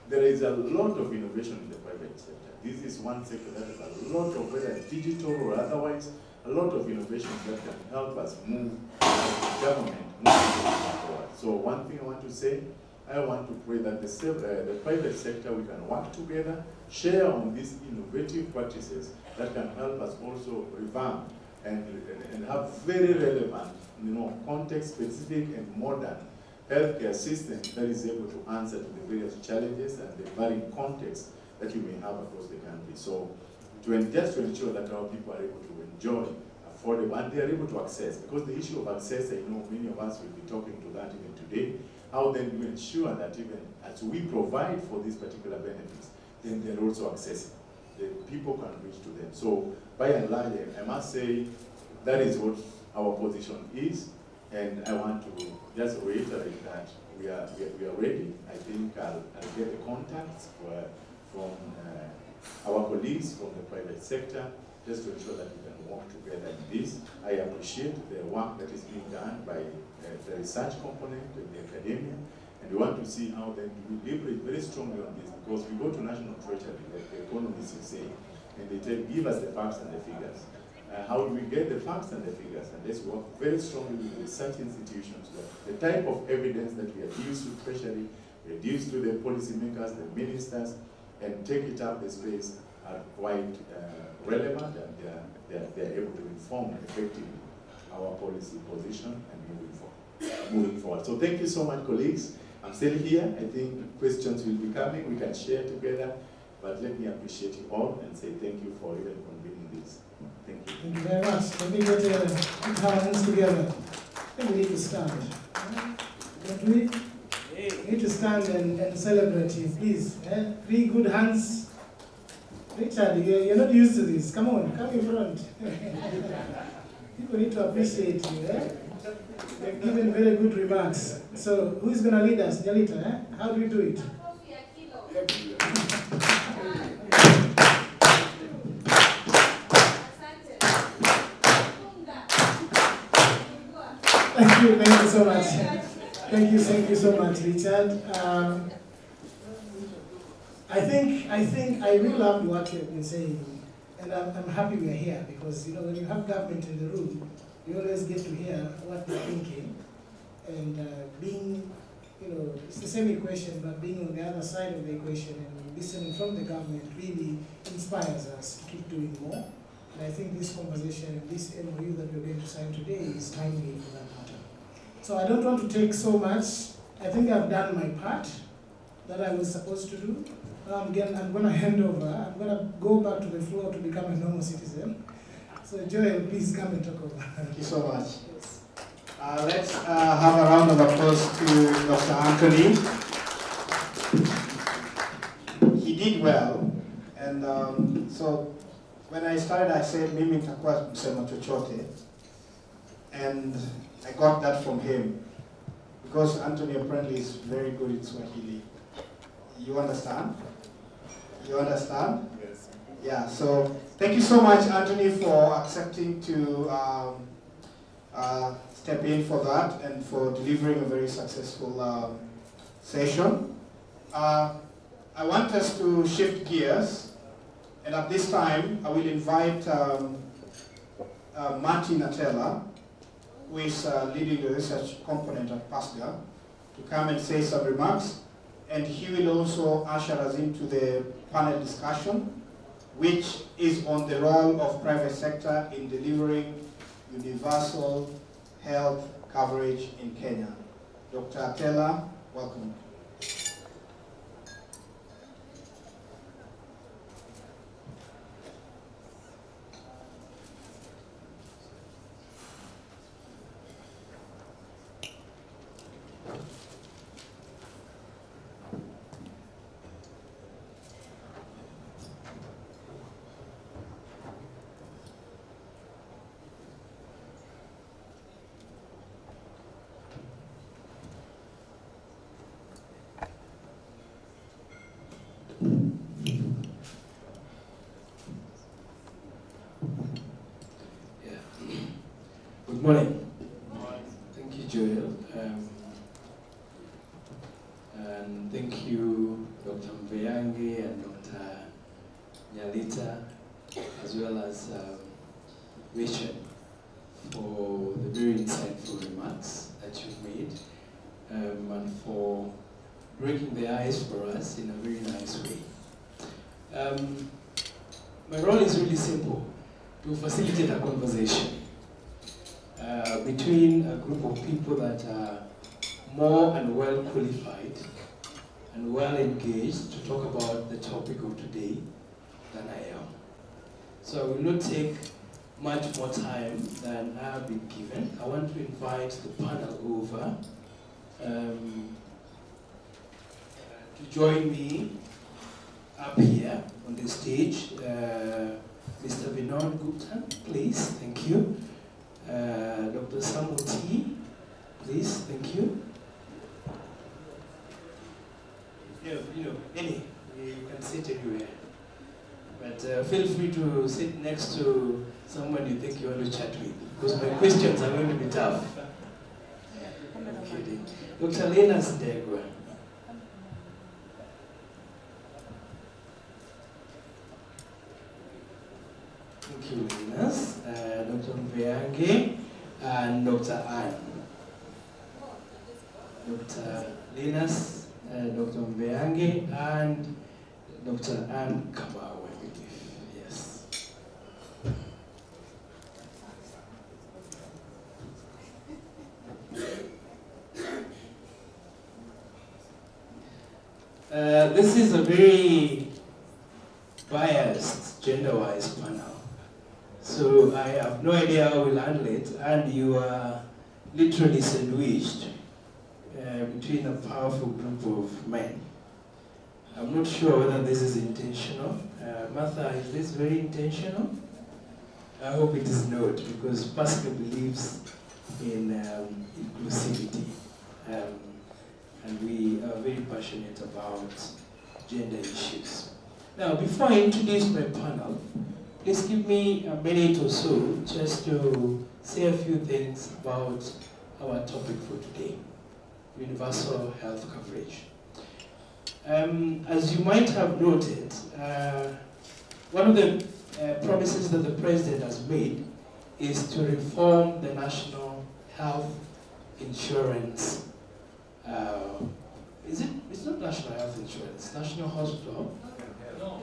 there is a lot of innovation in the private sector. This is one sector that has a lot of, whether digital or otherwise, a lot of innovations that can help us move government forward. So one thing I want to say, I want to pray that the private sector, we can work together, share on these innovative practices that can help us also revamp and have very relevant, context-specific and modern healthcare system that is able to answer to the various challenges and the varying contexts that you may have across the country. So just to ensure that our people are able to enjoy affordable and they are able to access, because the issue of access, I know many of us will be talking to that even today. How then do we ensure that even as we provide for these particular benefits, then they're also accessible, that people can reach to them. So by and large, I must say that is what our position is, and I want to just reiterate that we are ready. I think I'll get the contacts from our colleagues from the private sector, just to ensure that we can work together in this. I appreciate the work that is being done by the research component in the academia, and we want to see how then we leverage very strongly on this, because we go to national treasury, like the economists will say, and they tell, give us the facts and the figures. How do we get the facts and the figures? And let's work very strongly with the research institutions. The type of evidence that we adduce to treasury, we adduce to the policymakers, the ministers, and take it up the space are quite relevant, and they're able to inform effectively our policy position and moving forward. So thank you so much, colleagues. I'm still here. I think questions will be coming. We can share together. But let me appreciate you all and say thank you for even convening this. Thank you. Thank you very much. Let me get our hands together. I think we need to stand. Don't we? We need to stand and celebrate you, please. 3 good hands. Richard, you're not used to this. Come on, come in front. People need to appreciate you. You've given very good remarks. So who is going to lead us? Jalita, how do we do it? Thank you so much. Thank you so much, Richard. I really love what you've been saying, and I'm happy we're here because when you have government in the room, you always get to hear what they're thinking, and being, it's the same equation, but being on the other side of the equation and listening from the government really inspires us to keep doing more. And I think this conversation, this MOU that we're going to sign today is timely for that matter. So I don't want to take so much. I think I've done my part that I was supposed to do. Again, I'm going to hand over. I'm going to go back to the floor to become a normal citizen. So Joel, please come and talk over. Thank you so much. Yes. Let's have a round of applause to Dr. Anthony. He did well, and so when I started, I said, mimi nitakuwa msema chochote, and I got that from him, because Anthony apparently is very good in Swahili. You understand? You understand? Yes. Yeah, so thank you so much, Anthony, for accepting to step in for that and for delivering a very successful session. I want us to shift gears, and at this time, I will invite Martin Atela, who is leading the research component at PASGR, to come and say some remarks, and he will also usher us into the panel discussion, which is on the role of private sector in delivering universal health coverage in Kenya. Dr. Atela, welcome. Good morning. Thank you, Joel. And thank you, Dr. Mveyange and Dr. Nyalita, as well as Richard, for the very insightful remarks that you've made, and for breaking the ice for us in a very nice way. My role is really simple, to facilitate a conversation between a group of people that are more and well qualified and well engaged to talk about the topic of today than I am. So I will not take much more time than I have been given. I want to invite the panel over to join me up here on the stage. Mr. Vinod Gupta, please, thank you. Dr. Samuti, please, thank you. You can sit anywhere. But feel free to sit next to someone you think you want to chat with, because my questions are going to be tough. I'm kidding. Dr. Lena Ndegwa. Thank you, Linus. Dr. Mveyange and Dr. Ann. Dr. Linus, Dr. Mveyange, and Dr. Ann Kamau, I believe. Yes. This is a very biased, gender-wise panel. So I have no idea how we'll handle it, and you are literally sandwiched between a powerful group of men. I'm not sure whether this is intentional. Martha, is this very intentional? I hope it is not, because PASGR believes in inclusivity, and we are very passionate about gender issues. Now, before I introduce my panel, please give me a minute or so just to say a few things about our topic for today, universal health coverage. As you might have noted, one of the promises that the President has made is to reform the national health insurance. It's not national health insurance, national hospital. No.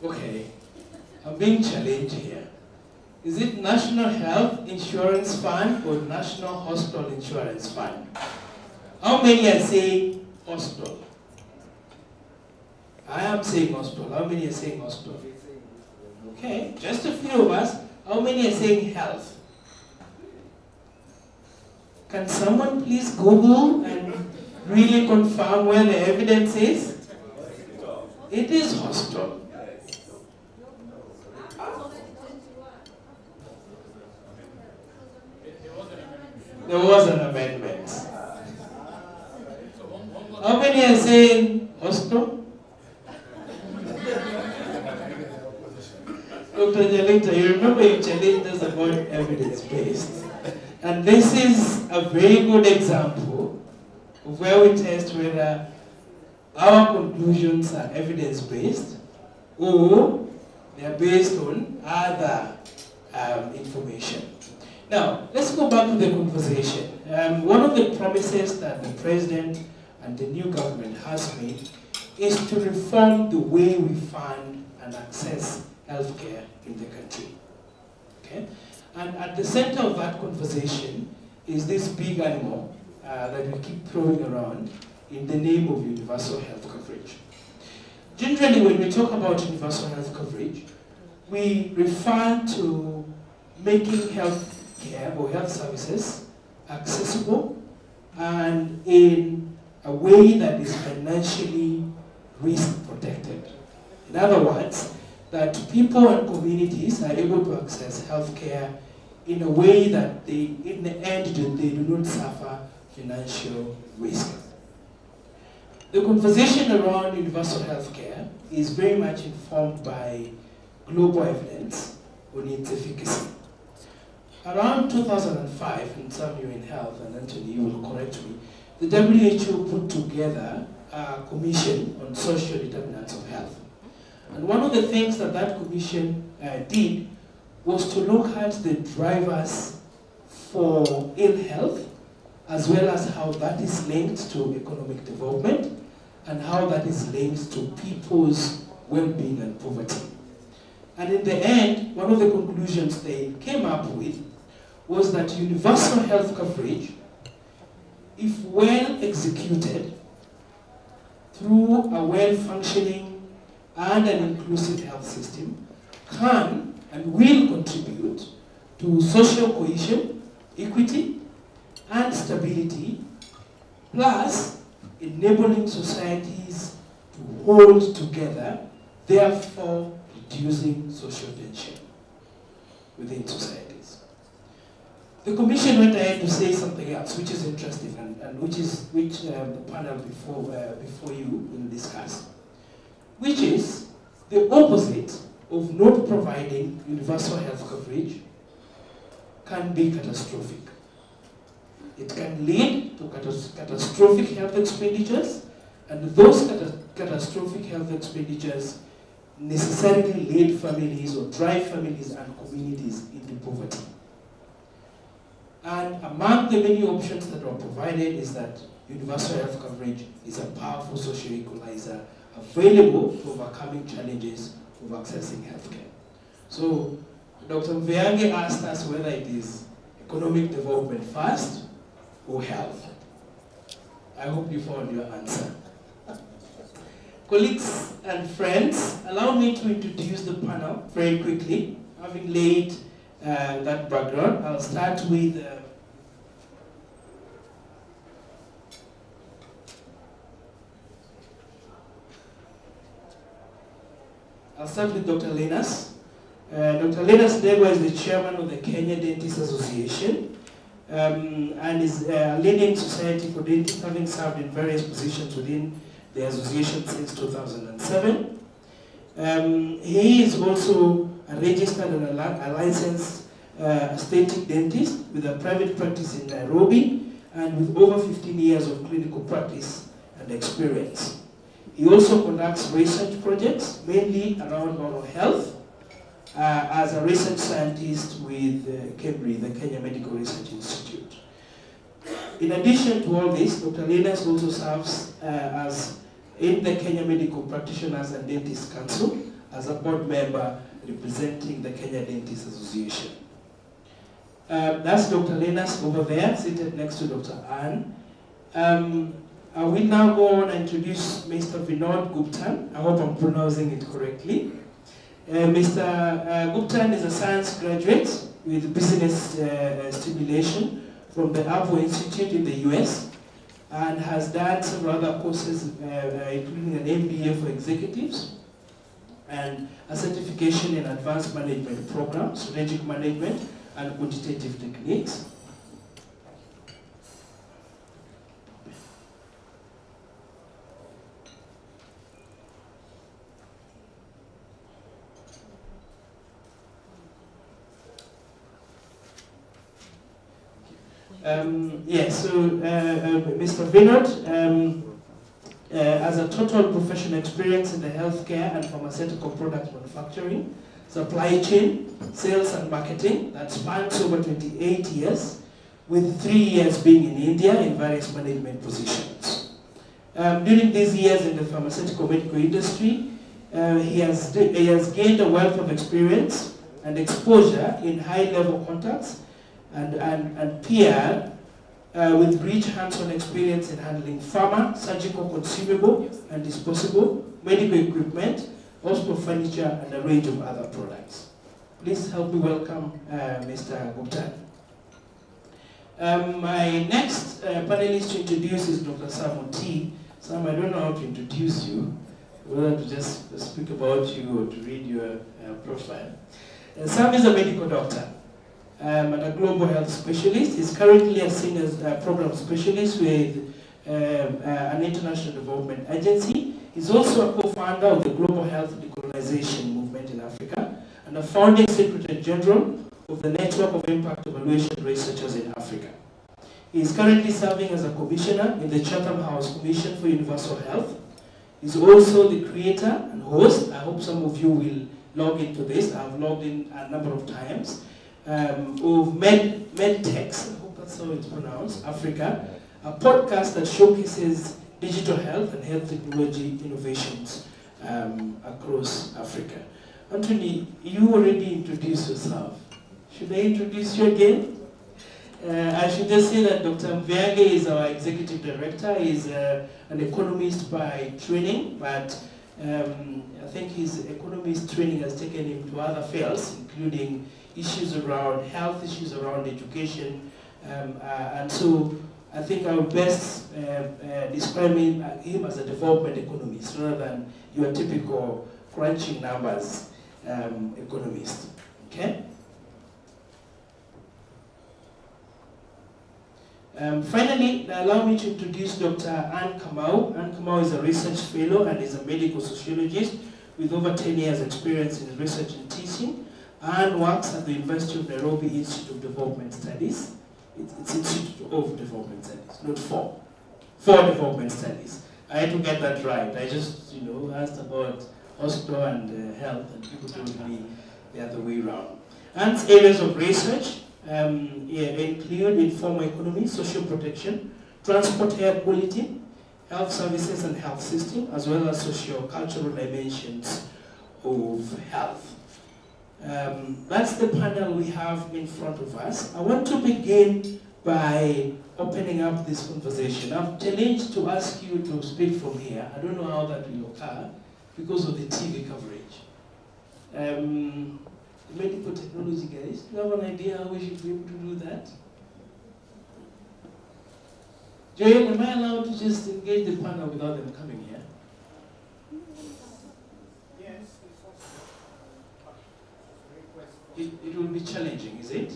Okay, I'm being challenged here. Is it National Health Insurance Fund or National Hospital Insurance Fund? How many are saying hospital? I am saying hospital. How many are saying hospital? Okay, just a few of us. How many are saying health? Can someone please Google and really confirm where the evidence is? It is hospital. There was an amendment. How many are saying hospital? Dr. Jalinta, you remember you challenged us about evidence-based. And this is a very good example of where we test whether our conclusions are evidence-based or they are based on other information. Now, let's go back to the conversation. One of the promises that the President and the new government has made is to reform the way we fund and access healthcare in the country. Okay? And at the center of that conversation is this big animal that we keep throwing around in the name of universal health coverage. Generally, when we talk about universal health coverage, we refer to making health care or health services accessible and in a way that is financially risk protected. In other words, that people and communities are able to access health care in a way that they, in the end, they do not suffer financial risk. The conversation around universal health care is very much informed by global evidence on its efficacy. Around 2005, and some of you in health, and Anthony, you will correct me, the WHO put together a commission on social determinants of health. And one of the things that that commission did was to look at the drivers for ill health, as well as how that is linked to economic development, and how that is linked to people's well-being and poverty. And in the end, one of the conclusions they came up with was that universal health coverage, if well executed through a well-functioning and an inclusive health system, can and will contribute to social cohesion, equity, and stability, plus enabling societies to hold together, therefore reducing social tension within societies. The Commission went ahead to say something else, which is interesting, and which the panel before you will discuss, which is the opposite of not providing universal health coverage can be catastrophic. It can lead to catastrophic health expenditures, and those catastrophic health expenditures necessarily lead families or drive families and communities into poverty. And among the many options that are provided is that universal health coverage is a powerful social equalizer available to overcoming challenges of accessing healthcare. So, Dr. Mveange asked us whether it is economic development first or health. I hope you found your answer. Colleagues and friends, allow me to introduce the panel very quickly, having laid that background. I'll start with Dr. Linus. Dr. Linus Degwa is the chairman of the Kenya Dentists Association and is a leading society for dentists, having served in various positions within the association since 2007. He is also a registered and a licensed aesthetic dentist with a private practice in Nairobi and with over 15 years of clinical practice and experience. He also conducts research projects, mainly around oral health, as a research scientist with KEMRI, the Kenya Medical Research Institute. In addition to all this, Dr. Linus also serves as in the Kenya Medical Practitioners and Dentists Council as a board member representing the Kenya Dentists Association. That's Dr. Linus over there, seated next to Dr. Ann. I will now go on and introduce Mr. Vinod Guptan. I hope I'm pronouncing it correctly. Mr. Guptan is a science graduate with business stimulation from the Apple Institute in the US and has done several other courses, including an MBA for executives and a certification in advanced management program, strategic management, and quantitative techniques. Mr. Vinod has a total professional experience in the healthcare and pharmaceutical product manufacturing, supply chain, sales and marketing that spans over 28 years, with 3 years being in India in various management positions. During these years in the pharmaceutical medical industry, he has gained a wealth of experience and exposure in high-level contacts and PR with rich hands-on experience in handling pharma, surgical consumable and disposable, medical equipment, hospital furniture, and a range of other products. Please help me welcome Mr. Gupta. My next panelist to introduce is Dr. Sam Oti. Sam, I don't know how to introduce you, whether to just speak about you or to read your profile. Sam is a medical doctor and a global health specialist. He's currently a senior program specialist with an international development agency. He's also a co-founder of the Global Health Decolonization Movement in Africa and a founding Secretary General of the Network of Impact Evaluation Researchers in Africa. He is currently serving as a commissioner in the Chatham House Commission for Universal Health. He's also the creator and host. I hope some of you will log into this. I've logged in a number of times. Of MedTex, I hope that's how it's pronounced, Africa, a podcast that showcases digital health and health technology innovations across Africa. Anthony, you already introduced yourself. Should I introduce you again? I should just say that Dr. Mvyage is our executive director. He's an economist by training, but I think his economist training has taken him to other fields, including issues around health, issues around education, and so I think I would best describe him as a development economist rather than your typical crunching numbers economist. Okay? Finally, allow me to introduce Dr. Ann Kamau. Ann Kamau is a research fellow and is a medical sociologist with over 10 years experience in research and teaching, and works at the University of Nairobi Institute of Development Studies. It's Institute of Development Studies, not for Development Studies. I had to get that right. I just, asked about hospital and health, and people told me the other way around. Ann's areas of research include informal economy, social protection, transport air quality, health services and health system, as well as socio-cultural dimensions of health. That's the panel we have in front of us. I want to begin by opening up this conversation. I'm challenged to ask you to speak from here. I don't know how that will occur because of the TV coverage. Medical technology guys, do you have an idea how we should be able to do that? Joel, am I allowed to just engage the panel without them coming here? It will be challenging, is it?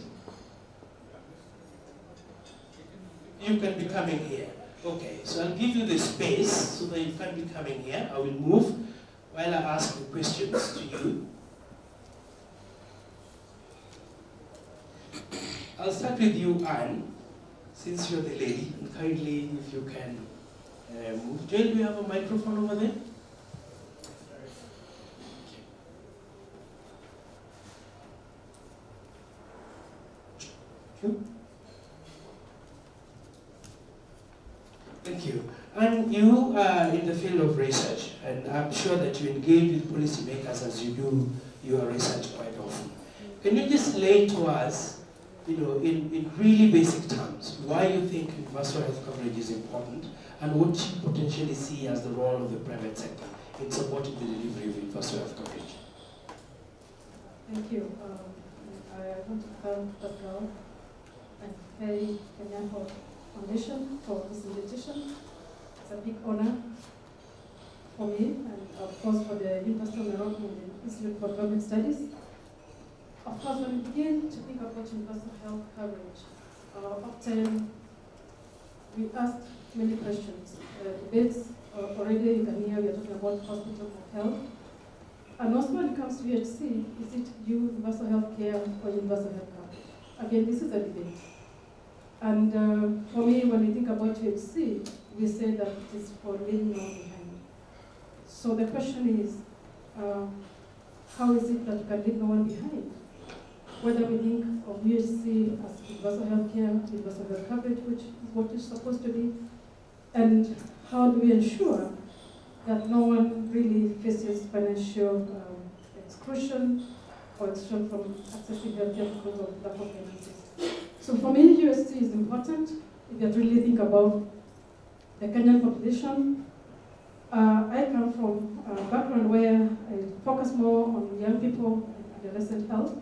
You can be coming here. Okay, so I'll give you the space so that you can be coming here. I will move while I ask the questions to you. I'll start with you, Anne, since you're the lady, and kindly, if you can move. Jane, do you have a microphone over there? Thank you. And you are in the field of research, and I'm sure that you engage with policymakers as you do your research quite often. Can you just lay to us, in really basic terms, why you think universal health coverage is important, and what you potentially see as the role of the private sector in supporting the delivery of universal health coverage? Thank you. I want to thank PASGR and Kenya Health Foundation for this invitation. It's a big honor for me, and of course for the University of Nairobi and the Institute for Development Studies. Of course, when we begin to think about universal health coverage, often we ask many questions. Debates already you can hear we are talking about hospitals of health. And also when it comes to UHC, is it universal health care or universal health coverage? Again, this is a debate. And for me, when we think about UHC, we say that it is for leaving no one behind. So the question is, how is it that you can leave no one behind? Whether we think of UHC as universal health care, universal health coverage, which is what it's supposed to be, and how do we ensure that no one really faces financial exclusion or exclusion from accessing health care because of lack of finances. So for me, UHC is important if you really think about the Kenyan population. I come from a background where I focus more on young people and adolescent health.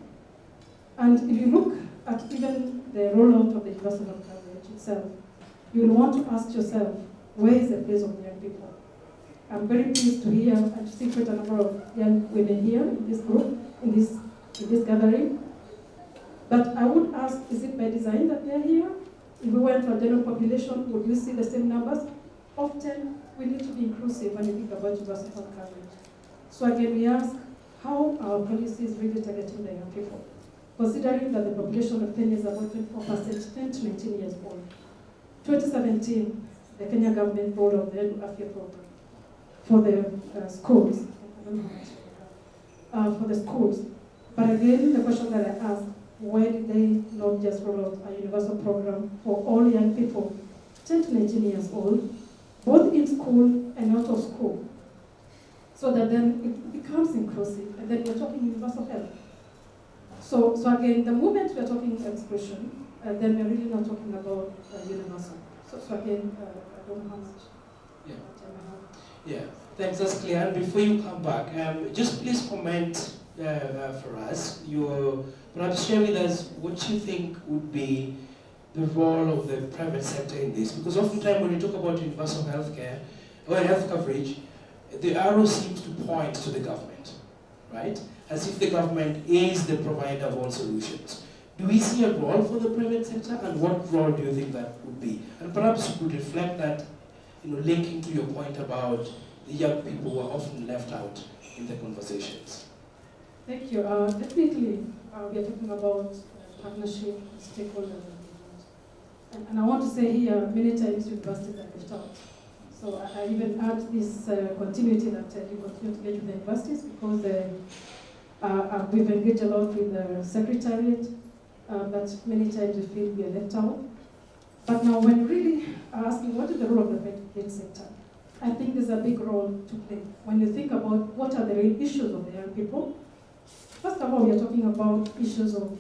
And if you look at even the rollout of the universal health coverage itself, you will want to ask yourself, where is the place of young people? I'm very pleased to hear and to see quite a number of young women here in this group, in this gathering. But I would ask, is it by design that they're here? If we went to a general population, would you see the same numbers? Often, we need to be inclusive when you think about universal health coverage. So again, we ask how our policy is really targeting the young people, considering that the population of Kenya is about 24%, 10 to 19 years old. 2017, the Kenya government rolled out the Afya program for the schools. I don't know how much for the schools. But again, the question that I ask, why did they not just roll out a universal program for all young people, 10 to 19 years old, both in school and out of school, so that then it becomes inclusive, and then we're talking universal health. So again, the moment we're talking exclusion, then we're really not talking about universal. So again, I don't know how much. Yeah, thanks, that's clear. And before you come back, just please comment for us. Perhaps share with us what you think would be the role of the private sector in this. Because oftentimes when you talk about universal health care or health coverage, the arrow seems to point to the government, right? As if the government is the provider of all solutions. Do we see a role for the private sector, and what role do you think that would be? And perhaps you could reflect that, linking to your point about the young people who are often left out in the conversations. Thank you. Definitely, we are talking about partnership, stakeholders, and I want to say here, many times universities are left out. So I even add this continuity that you continue to engage with the universities, because we've engaged a lot with the secretariat, but many times we feel we are left out. But now when really are asking what is the role of the private sector, I think there's a big role to play. When you think about what are the real issues of the young people, first of all, we are talking about issues of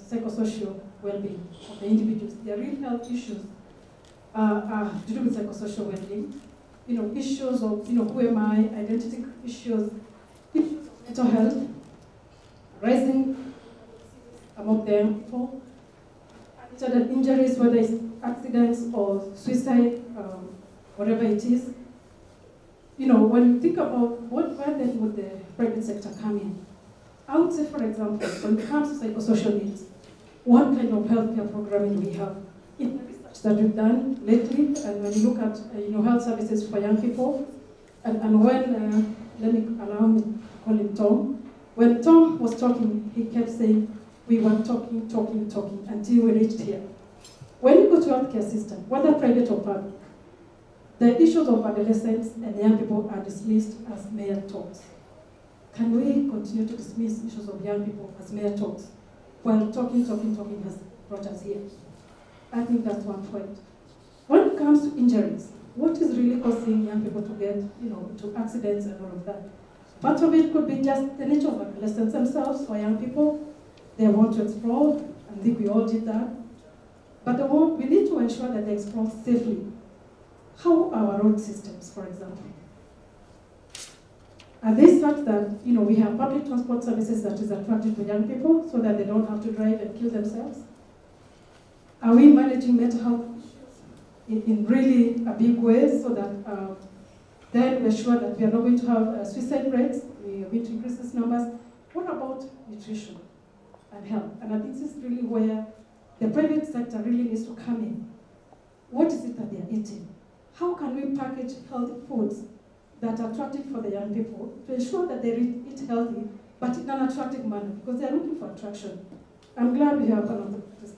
psychosocial well-being of the individuals. Their real health issues are to do with psychosocial well-being. Issues of who am I, identity issues of mental health, rising among the young people, certain injuries, whether it's accidents or suicide, whatever it is. When you think about where then would the private sector come in? I would say, for example, when it comes to psychosocial needs, what kind of healthcare programming do we have? In the research that we've done lately, and when you look at health services for young people, and when allow me to call him Tom. When Tom was talking, he kept saying we were talking until we reached here. When you go to healthcare system, whether private or public, the issues of adolescents and young people are dismissed as mere talks. Can we continue to dismiss issues of young people as mere talks while talking has brought us here? I think that's one point. When it comes to injuries, what is really causing young people to get, into accidents and all of that? Part of it could be just the nature of adolescents themselves or young people. They want to explore. I think we all did that. But we need to ensure that they explore safely. How are our road systems, for example? Are they such that, we have public transport services that is attractive to young people so that they don't have to drive and kill themselves? Are we managing mental health in really a big way so that then we're sure that we are not going to have suicide rates, we are going to increase these numbers? What about nutrition and health? And I think this is really where the private sector really needs to come in. What is it that they are eating? How can we package healthy foods that are attractive for the young people to ensure that they eat healthy, but in an attractive manner, because they're looking for attraction. I'm glad we have one of this.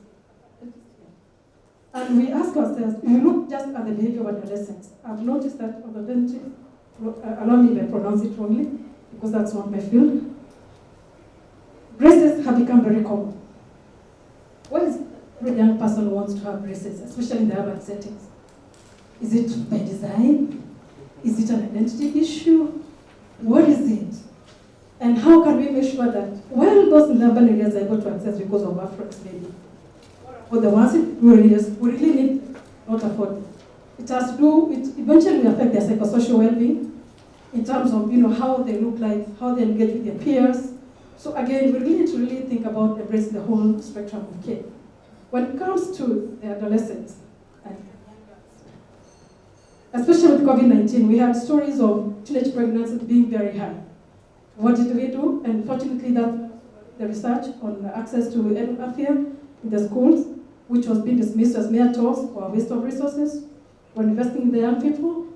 And we ask ourselves, we look just at the behavior of adolescents. I've noticed that allow me if I pronounce it wrongly, because that's not my field. Braces have become very common. Why is every young person who wants to have braces, especially in the urban settings? Is it by design? Is it an identity issue? What is it? And how can we make sure that while those in the urban areas are able to access because of Afrex maybe, for the ones in rural areas, we really need not afford it. It has to do, it eventually will affect their psychosocial well-being in terms of how they look like, how they engage with their peers. So again, we really need to really think about embracing the whole spectrum of care. When it comes to the adolescents, especially with COVID-19, we had stories of teenage pregnancies being very high. What did we do? And fortunately, that the research on access to health care in the schools, which was being dismissed as mere talks or a waste of resources, we're investing in the young people.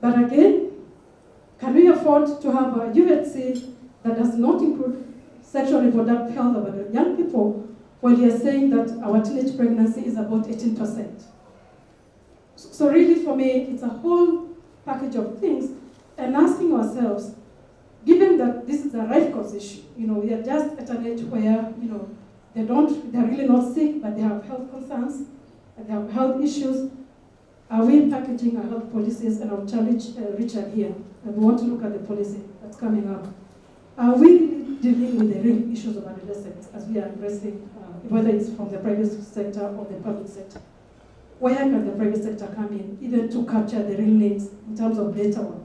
But again, can we afford to have a UHC that does not include sexual and reproductive health of the young people when you're saying that our teenage pregnancy is about 18%? So really for me, it's a whole package of things, and asking ourselves, given that this is a right cause issue, we are just at an age where, they're really not sick, but they have health concerns, and they have health issues. Are we packaging our health policies? And I'll challenge Richard here, and we want to look at the policy that's coming up. Are we really dealing with the real issues of adolescents as we are addressing, whether it's from the private sector or the public sector? Where can the private sector come in, even to capture the real needs in terms of data work?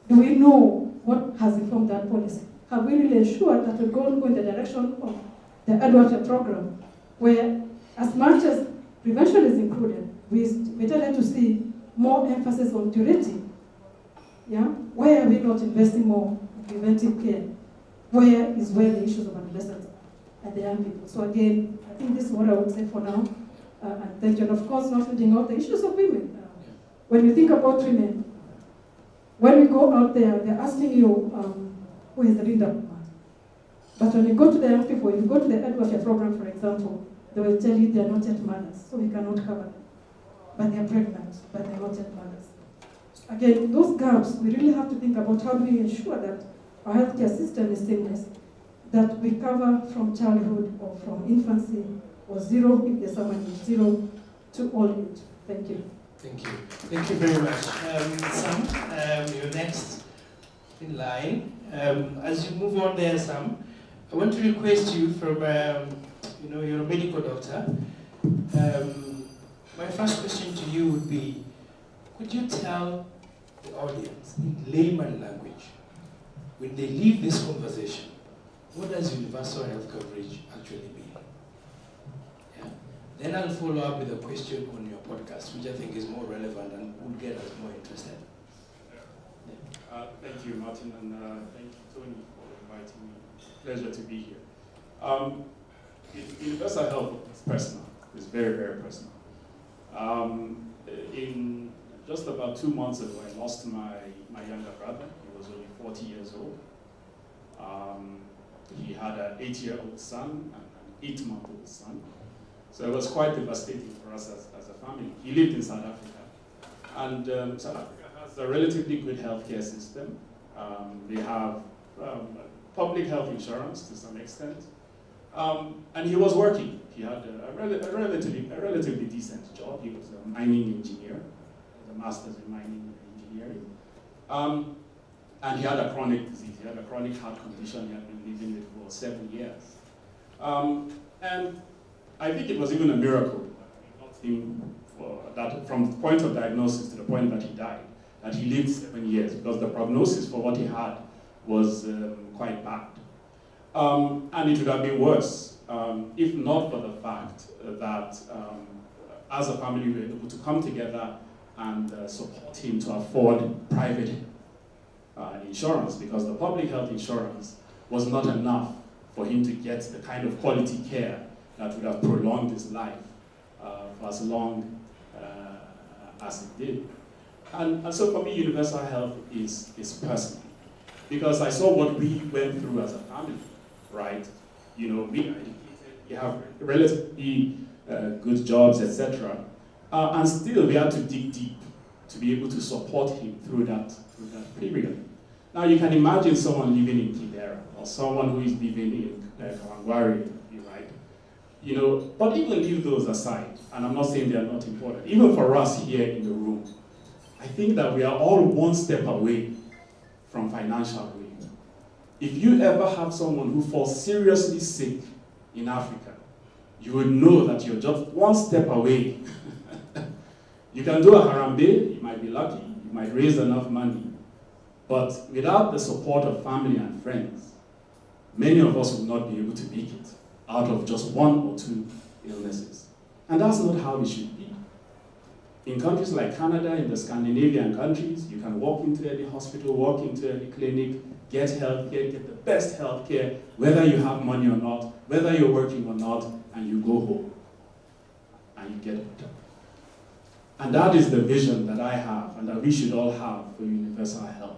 Do we know what has informed that policy? Have we really ensured that we're going to go in the direction of the adult program, where as much as prevention is included, we tended to see more emphasis on curative? Yeah? Why are we not investing more in preventive care? Where the issues of adolescents and the young people? So again, I think this is what I would say for now. And thank you. And of course, not leaving out the issues of women. When you think about women, when we go out there, they're asking you, who is the leader? But when you go to the young people, if you go to the Edward program, for example, they will tell you they're not yet mothers, so we cannot cover them. But they're pregnant, but they're not yet mothers. Again, those gaps, we really have to think about how do we ensure that our healthcare system is seamless, that we cover from childhood or from infancy, or zero, if there's someone who's 0 to all age. Thank you. Thank you. Thank you very much. Sam, you're next in line. As you move on there, Sam, I want to request you from, you're a medical doctor. My first question to you would be, could you tell the audience in layman language, when they leave this conversation, what does universal health coverage actually mean? Then I'll follow up with a question on your podcast, which I think is more relevant and would get us more interested. Thank you, Martin, and thank you, Tony, for inviting me. Pleasure to be here. Universal health is personal. It's very, very personal. In just about 2 months ago, I lost my younger brother. He was only 40 years old. He had an 8-year-old son and an 8-month-old son. So it was quite devastating for us as a family. He lived in South Africa. And South Africa has a relatively good healthcare system. They have public health insurance to some extent. And he was working. He had a relatively decent job. He was a mining engineer, a master's in mining engineering. And he had a chronic disease. He had a chronic heart condition he had been living with for 7 years. And I think it was even a miracle that from the point of diagnosis to the point that he died, that he lived 7 years, because the prognosis for what he had was quite bad. And it would have been worse if not for the fact that as a family we were able to come together and support him to afford private insurance, because the public health insurance was not enough for him to get the kind of quality care that would have prolonged his life for as long as it did. And so for me, universal health is personal, because I saw what we went through as a family, right? You know, we have relatively good jobs, etc. And still we had to dig deep to be able to support him through that period. Now you can imagine someone living in Kidera, or someone who is living in Kawangware, right? You know, but even leave those aside, and I'm not saying they are not important, even for us here in the room, I think that we are all one step away from financial ruin. If you ever have someone who falls seriously sick in Africa, you would know that you're just one step away. You can do a harambe, you might be lucky, you might raise enough money, but without the support of family and friends, many of us will not be able to make it out of just 1 or 2 illnesses. And that's not how it should be. In countries like Canada, in the Scandinavian countries, you can walk into any hospital, walk into any clinic, get health care, get the best health care, whether you have money or not, whether you're working or not, and you go home and you get better. And that is the vision that I have and that we should all have for universal health.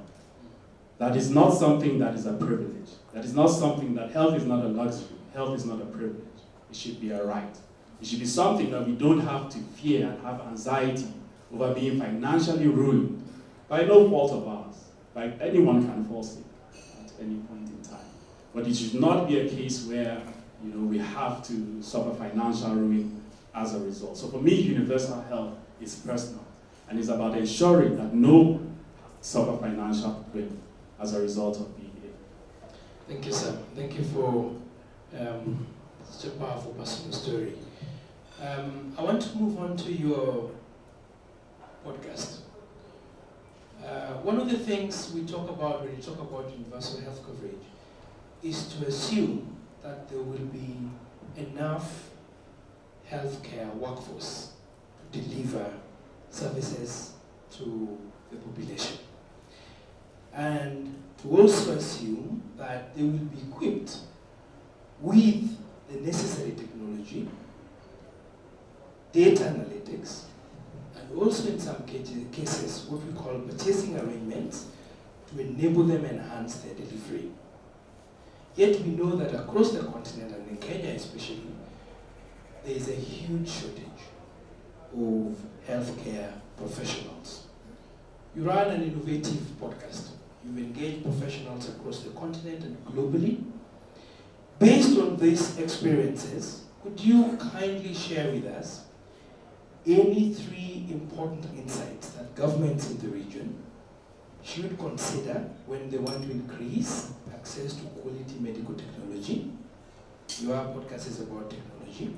That is not something that is a privilege. That is not something that health is not a luxury. Health is not a privilege. It should be a right. It should be something that we don't have to fear and have anxiety over being financially ruined by no fault of ours. Like anyone can fall sick at any point in time. But it should not be a case where, you know, we have to suffer financial ruin as a result. So for me, universal health is personal, and it's about ensuring that no one suffer financial ruin as a result of being ill. Thank you, sir. Thank you for such a powerful personal story. I want to move on to your podcast. One of the things we talk about when you talk about universal health coverage is to assume that there will be enough healthcare workforce to deliver services to the population. And to also assume that they will be equipped with the necessary technology, data analytics, and also in some cases what we call purchasing arrangements to enable them enhance their delivery. Yet we know that across the continent, and in Kenya especially, there is a huge shortage of healthcare professionals. You run an innovative podcast. You've engaged professionals across the continent and globally. Based on these experiences, could you kindly share with us any 3 important insights that governments in the region should consider when they want to increase access to quality medical technology? Your podcast is about technology,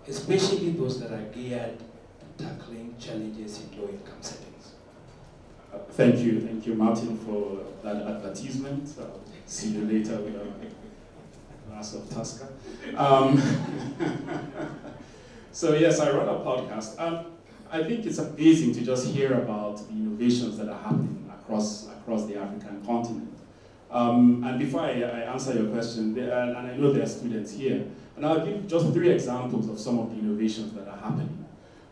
especially those that are geared to tackling challenges in low-income settings. Thank you, Martin, for that advertisement. See you later with a glass of Tusker. So yes, I run a podcast. I think it's amazing to just hear about the innovations that are happening across the African continent. And before I answer your question, and I know there are students here, and I'll give just 3 examples of some of the innovations that are happening.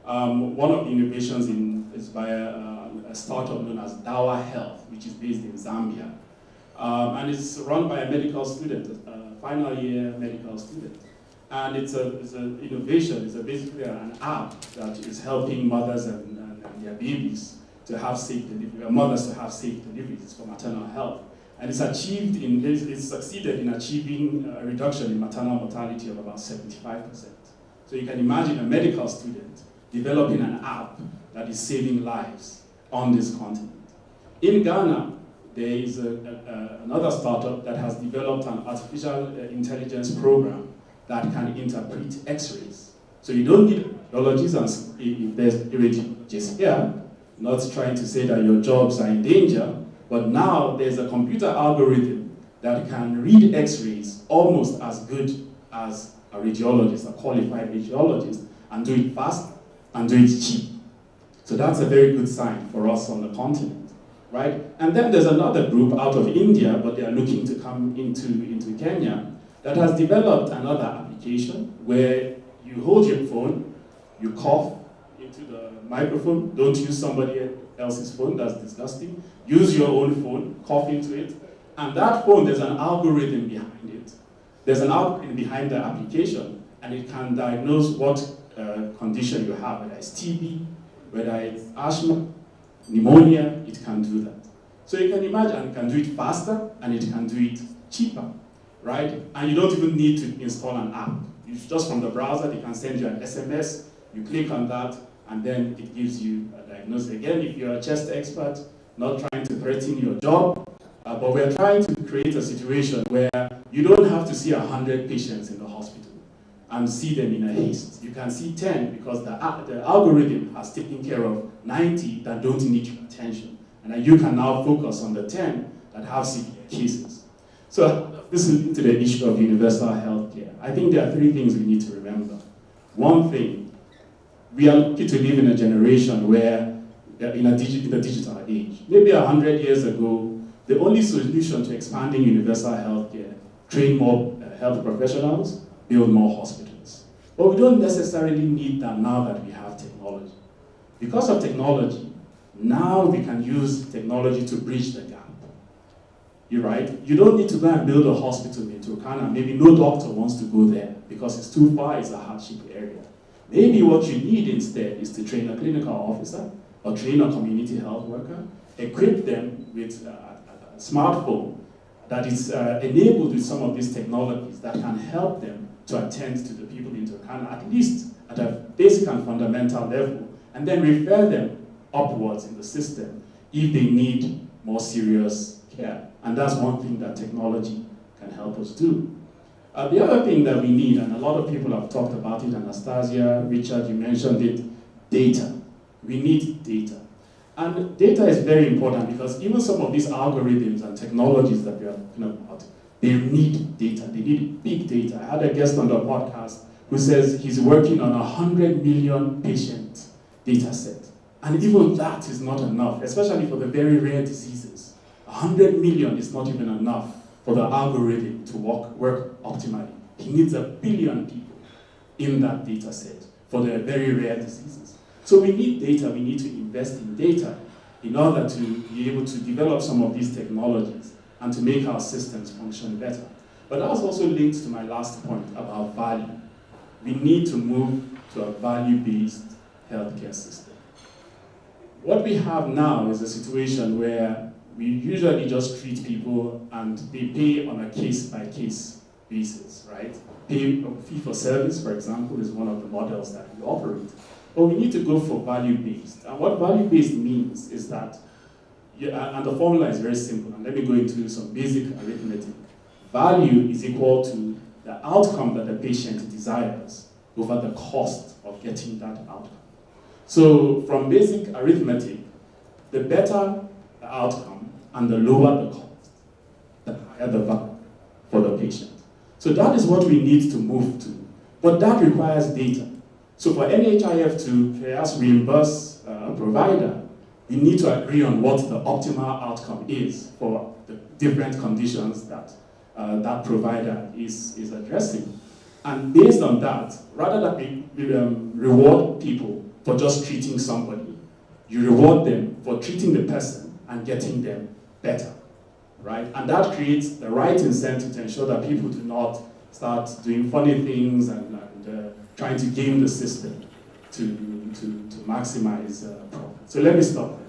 One of the innovations is by a startup known as Dawa Health, which is based in Zambia. And it's run by a medical student, a final year medical student. And it's an innovation. It's basically an app that is helping mothers and their babies to have safe delivery, mothers to have safe deliveries for maternal health. And it's succeeded in achieving a reduction in maternal mortality of about 75%. So you can imagine a medical student developing an app that is saving lives on this continent. In Ghana, there is another startup that has developed an artificial intelligence program that can interpret X-rays. So you don't need radiologists, and if there's radiologists here, not trying to say that your jobs are in danger, but now there's a computer algorithm that can read X-rays almost as good as a radiologist, a qualified radiologist, and do it fast and do it cheap. So that's a very good sign for us on the continent, right? And then there's another group out of India, but they are looking to come into Kenya, that has developed another application where you hold your phone, you cough into the microphone, don't use somebody else's phone, that's disgusting. Use your own phone, cough into it, and that phone, there's an algorithm behind it. There's an algorithm behind the application, and it can diagnose what condition you have, whether it's TB, whether it's asthma, pneumonia, it can do that. So you can imagine, it can do it faster, and it can do it cheaper, right? And you don't even need to install an app. Just from the browser, they can send you an SMS, you click on that, and then it gives you a diagnosis. Again, if you're a chest expert, not trying to threaten your job, but we're trying to create a situation where you don't have to see 100 patients in the hospital and see them in a haste. You can see 10 because the algorithm has taken care of 90 that don't need your attention. And then you can now focus on the 10 that have severe cases. So this is into the issue of universal health care. I think there are three things we need to remember. One thing, we are lucky to live in a generation where, in the digital age, maybe 100 years ago, the only solution to expanding universal health care, train more health professionals, build more hospitals. But we don't necessarily need that now that we have technology. Because of technology, now we can use technology to bridge the gap. You're right. You don't need to go and build a hospital in Turkana. Maybe no doctor wants to go there because it's too far, it's a hardship area. Maybe what you need instead is to train a clinical officer or train a community health worker, equip them with a smartphone that is enabled with some of these technologies that can help them to attend to the people in Turkana, at least at a basic and fundamental level, and then refer them upwards in the system if they need more serious care. And that's one thing that technology can help us do. The other thing that we need, and a lot of people have talked about it, Anastasia, Richard, you mentioned it, data. We need data. And data is very important because even some of these algorithms and technologies that we are talking about, they need data. They need big data. I had a guest on the podcast who says he's working on 100 million patient data set. And even that is not enough, especially for the very rare diseases. 100 million is not even enough for the algorithm to work optimally. He needs 1 billion people in that data set for the very rare diseases. So we need data, we need to invest in data in order to be able to develop some of these technologies and to make our systems function better. But that also links to my last point about value. We need to move to a value-based healthcare system. What we have now is a situation where we usually just treat people and they pay on a case-by-case basis, right? Pay fee for service, for example, is one of the models that we operate. But we need to go for value-based. And what value-based means is that, and the formula is very simple, and let me go into some basic arithmetic. Value is equal to the outcome that the patient desires over the cost of getting that outcome. So from basic arithmetic, the better the outcome and the lower the cost, the higher the value for the patient. So that is what we need to move to. But that requires data. So for NHIF to perhaps reimburse a provider, we need to agree on what the optimal outcome is for the different conditions that that provider is addressing. And based on that, rather than we reward people for just treating somebody, you reward them for treating the person and getting them better. right? And that creates the right incentive to ensure that people do not start doing funny things and trying to game the system to maximize profit. So let me stop there.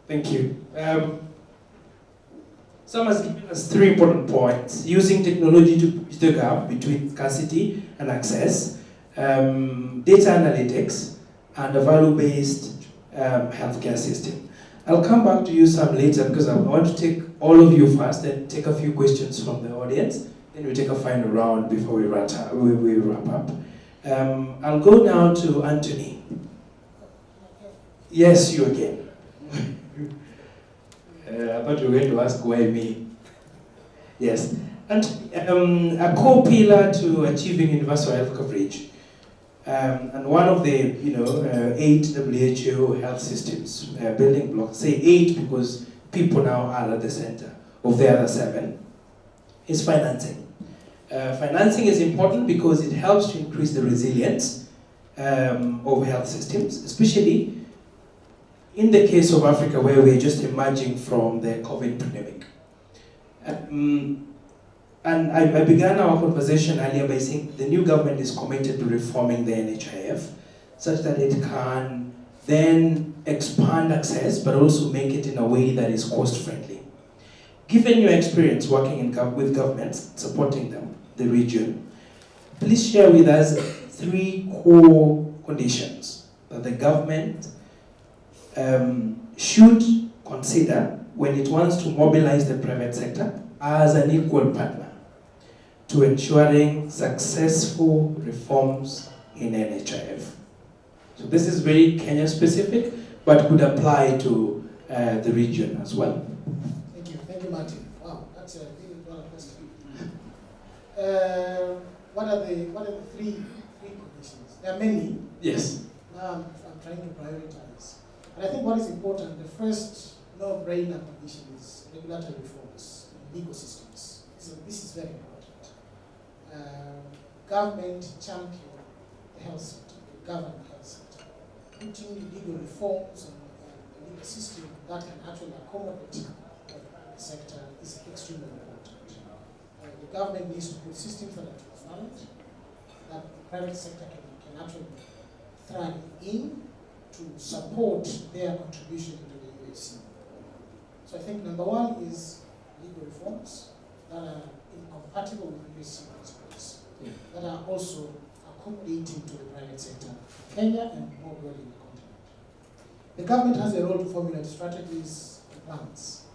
Thank you. Sam has given us 3 important points: using technology to bridge the gap between scarcity and access, data analytics, and a value-based healthcare system. I'll come back to you, Sam, later because I want to take all of you first, then take a few questions from the audience, then we'll take a final round before we wrap up. I'll go now to Anthony. Yes, you again. I thought you were going to ask why me. Yes. And a core pillar to achieving universal health coverage. And one of the 8 WHO health systems building blocks, say 8 because people now are at the center of the other 7, is financing. Financing is important because it helps to increase the resilience of health systems, especially in the case of Africa, where we're just emerging from the COVID pandemic. And I began our conversation earlier by saying the new government is committed to reforming the NHIF such that it can then expand access, but also make it in a way that is cost-friendly. Given your experience working with governments, supporting them, the region, please share with us 3 core conditions that the government should consider when it wants to mobilize the private sector as an equal partner to ensuring successful reforms in NHIF. So this is very Kenya specific, but could apply to the region as well. Thank you, Martin. Wow, that's a really good question. What are the 3 conditions? There are many. Yes. Now I'm trying to prioritize. And I think what is important, the first no-brainer condition is regulatory reforms in legal systems. So this is very important. Government champion the health sector, govern the health sector. Putting legal reforms and the legal system that can actually accommodate the sector is extremely important. The government needs to put systems that are transparent, that the private sector can actually thrive in to support their contribution to the UHC. So I think number 1 is legal reforms that are incompatible with UHC principles, that are also accommodating to the private sector, Kenya and more broadly in the continent. The government has a role to formulate strategies and plans.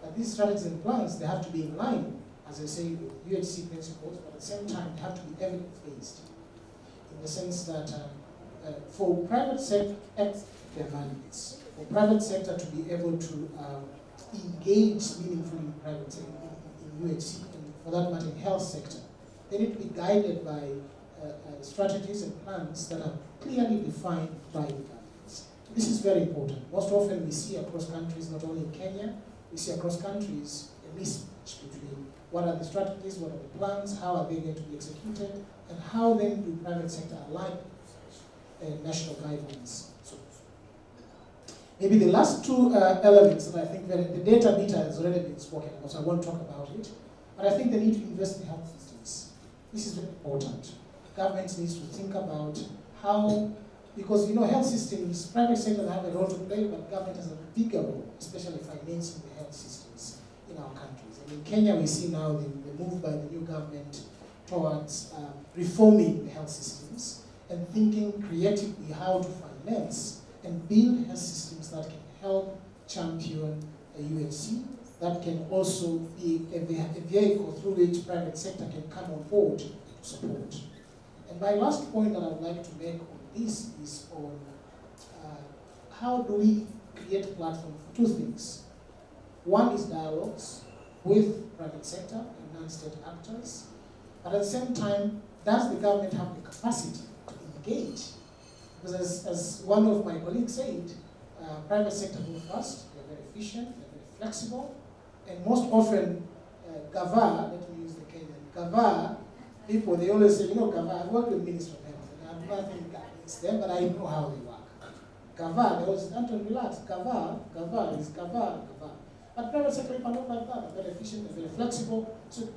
But these strategies and plans, they have to be in line, as I say, with UHC principles, but at the same time, they have to be evidence-based, in the sense that for private sector, their mandates, for private sector to be able to engage meaningfully in private sector, in UHC, and for that matter, in health sector, they need to be guided by strategies and plans that are clearly defined by the governments. This is very important. Most often we see across countries, not only in Kenya, we see across countries a mismatch between what are the strategies, what are the plans, how are they going to be executed, and how then do private sector align national guidelines. So maybe the last 2 elements that I think the data beta has already been spoken about, so I won't talk about it, but I think they need to invest in health systems. This is very important. Governments need to think about how, because health systems, private sector have a role to play, but government has a bigger role, especially financing the health systems in our countries. And in Kenya, we see now the move by the new government towards reforming the health systems and thinking creatively how to finance and build health systems that can help champion a UHC, that can also be a vehicle through which private sector can come on board to support. And my last point that I would like to make on this is on how do we create a platform for 2 things. One is dialogues with private sector and non-state actors, but at the same time, does the government have the capacity to engage? Because as one of my colleagues said, private sector move fast, they're very efficient, they're very flexible, and most often, Gava, let me use the Kenyan, Gava, people, they always say, you know, Gava, I've worked with Minister of Health, and I have nothing against them, but I know how they work. Gava, they always, Anton, relax, Gava is Gava. But private sector people are not like that, they're very efficient, they're very flexible. So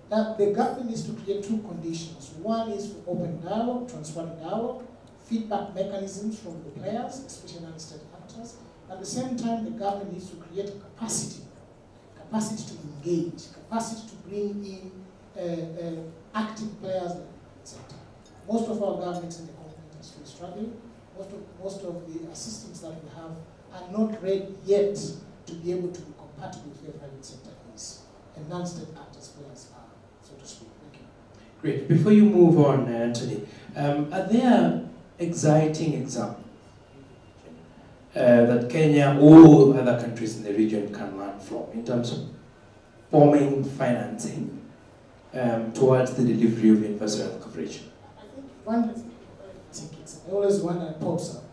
that the government needs to create two conditions. One is for open dialogue, transparent dialogue, feedback mechanisms from the players, especially non-state actors. At the same time, the government needs to create capacity to engage, capacity to bring in active players in the sector. Most of our governments in the continent are still struggling. Most of the systems that we have are not ready yet to be able to be compatible with where the private sector is, and non-state actors players are, so to speak. Thank you. Great. Before you move on, Anthony, are there exciting examples that Kenya or other countries in the region can learn from in terms of forming financing towards the delivery of universal health coverage? I think one tickets, I always one that pops up.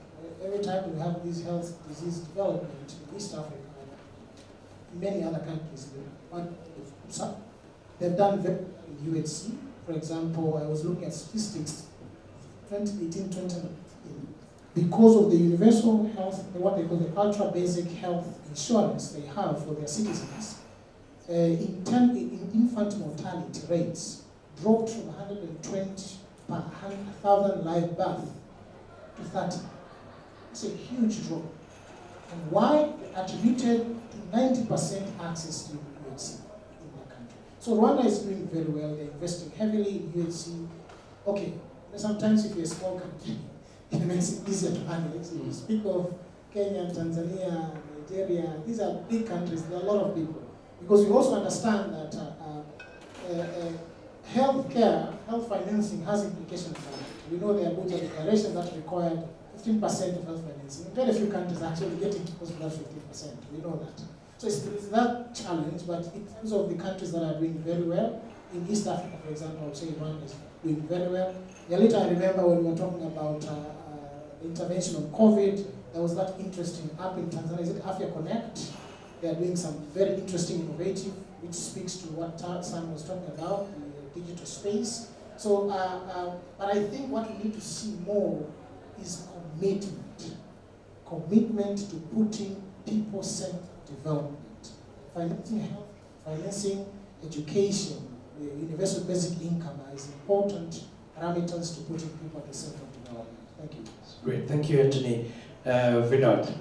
Every time we have this health disease development in East Africa, many other countries, they've done very well in UHC. For example, I was looking at statistics, 2018, 2019. Because of the universal health, what they call the ultra-basic health insurance they have for their citizens, in infant mortality rates dropped from 120 per 100,000 live birth to 30. It's a huge drop. And why? Attributed to 90% access to UHC in the country. So Rwanda is doing very well. They're investing heavily in UHC. Okay, sometimes if you're a small country, it makes it easier to manage. So you speak of Kenya, Tanzania, Nigeria, these are big countries, there are a lot of people. Because we also understand that health financing has implications for that. We know there are budget declarations that required 15% of health financing. Very few countries are actually getting close to that 15%. We know that. So it's that challenge, but in terms of the countries that are doing very well, in East Africa, for example, I would say Rwanda is doing very well. Later, I remember when we were talking about the intervention on COVID, there was that interesting app in Tanzania, is it Afya Connect? They are doing some very interesting, innovative, which speaks to what Sam was talking about, the digital space. So, but I think what we need to see more is commitment to putting people-centered development, financing health, financing education, the universal basic income is important parameters to putting people at the center of development. Thank you. Great, thank you, Anthony. Vinod.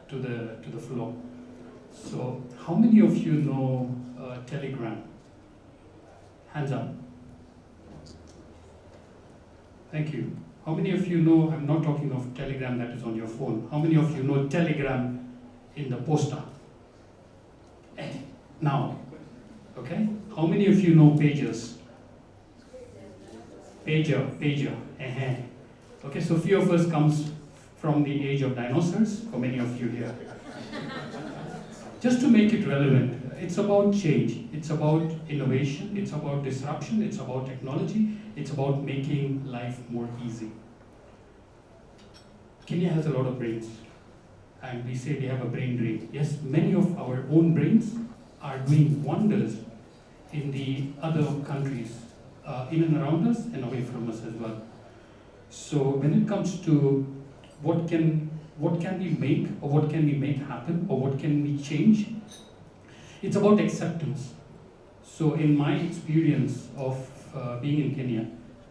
To the floor. So, how many of you know Telegram? Hands up. Thank you. How many of you know, I'm not talking of Telegram that is on your phone, how many of you know Telegram in the poster? Now, okay? How many of you know Pagers? Pager. Okay, so few of us comes from the age of dinosaurs, for many of you here. Just to make it relevant, it's about change, it's about innovation, it's about disruption, it's about technology, it's about making life more easy. Kenya has a lot of brains, and we say we have a brain drain. Yes, many of our own brains are doing wonders in the other countries, in and around us and away from us as well. So when it comes to what can we make, or what can we make happen, or what can we change, it's about acceptance. So in my experience of being in Kenya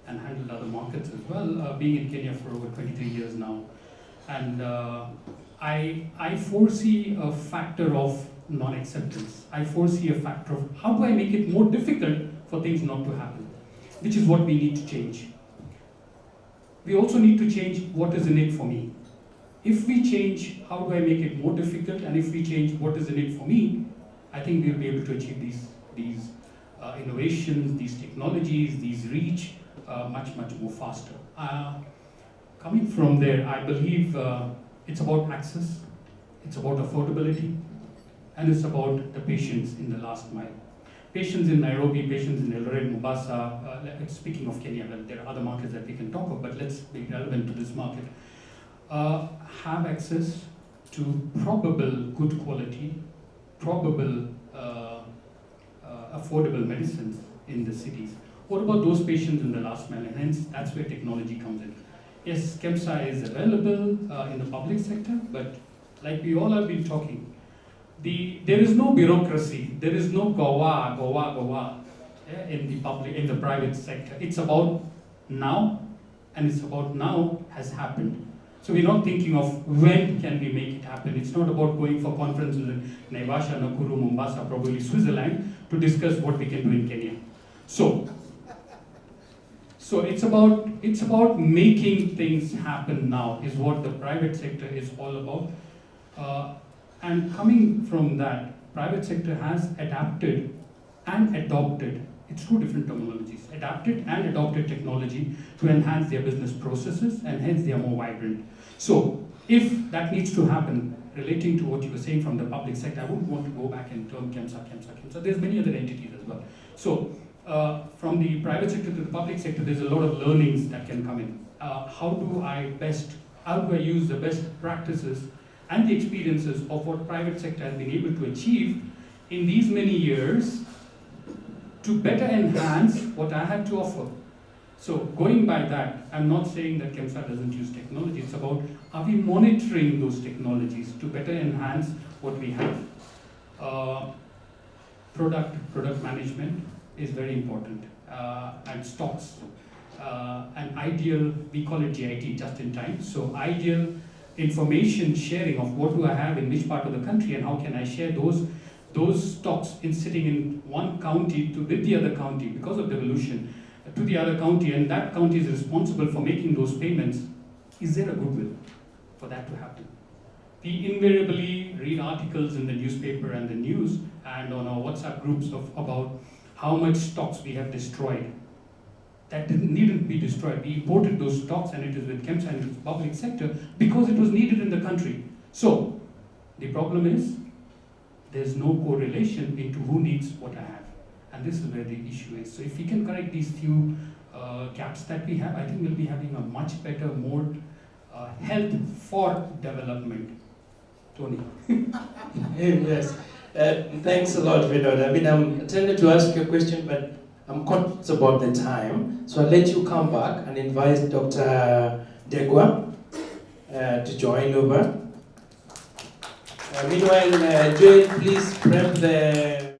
and handled other markets as well, being in Kenya for over 23 years now, and I foresee a factor of non-acceptance. I foresee a factor of how do I make it more difficult for things not to happen, which is what we need to change. We also need to change what is in it for me. If we change how do I make it more difficult, and if we change what is in it for me, I think we'll be able to achieve these innovations, these technologies, these reach much more faster. Coming from there, I believe it's about access, it's about affordability, and it's about the patients in the last mile. Patients in Nairobi, patients in Eldoret, Mombasa, speaking of Kenya, well, there are other markets that we can talk of, but let's be relevant to this market, have access to probable good quality, probable affordable medicines in the cities. What about those patients in the last mile? And hence, that's where technology comes in. Yes, KEMSA is available in the public sector, but like we all have been talking, there is no bureaucracy, there is no gawa in the private sector. It's about now, and it's about now has happened. So we're not thinking of when can we make it happen. It's not about going for conferences in Naivasha, Nakuru, Mombasa, probably Switzerland, to discuss what we can do in Kenya. So it's about making things happen now is what the private sector is all about. And coming from that, private sector has adapted and adopted, it's two different terminologies, adapted and adopted technology to enhance their business processes, and hence they are more vibrant. So if that needs to happen, relating to what you were saying from the public sector, I wouldn't want to go back and term KEMSA. There's many other entities as well. So from the private sector to the public sector, there's a lot of learnings that can come in. How do I use the best practices and the experiences of what private sector has been able to achieve in these many years to better enhance what I have to offer. So going by that, I'm not saying that KEMSA doesn't use technology. It's about, are we monitoring those technologies to better enhance what we have? Product management is very important, and stocks. And ideal, we call it GIT, just in time. So ideal information sharing of what do I have in which part of the country, and how can I share those stocks in sitting in one county with the other county because of devolution to the other county, and that county is responsible for making those payments. Is there a goodwill for that to happen? We invariably read articles in the newspaper and the news and on our WhatsApp groups about how much stocks we have destroyed. That needn't be destroyed. We imported those stocks, and it is with KEMSA and the public sector because it was needed in the country. So the problem is there's no correlation into who needs what I have. And this is where the issue is. So if we can correct these few gaps that we have, I think we'll be having a much better, more health for development. Tony. Yes. Thanks a lot, Vinod. I mean, I'm tending to ask you a question, but I'm conscious about the time. So I'll let you come back and invite Dr. Degwa to join over. Meanwhile, Joel, please prep the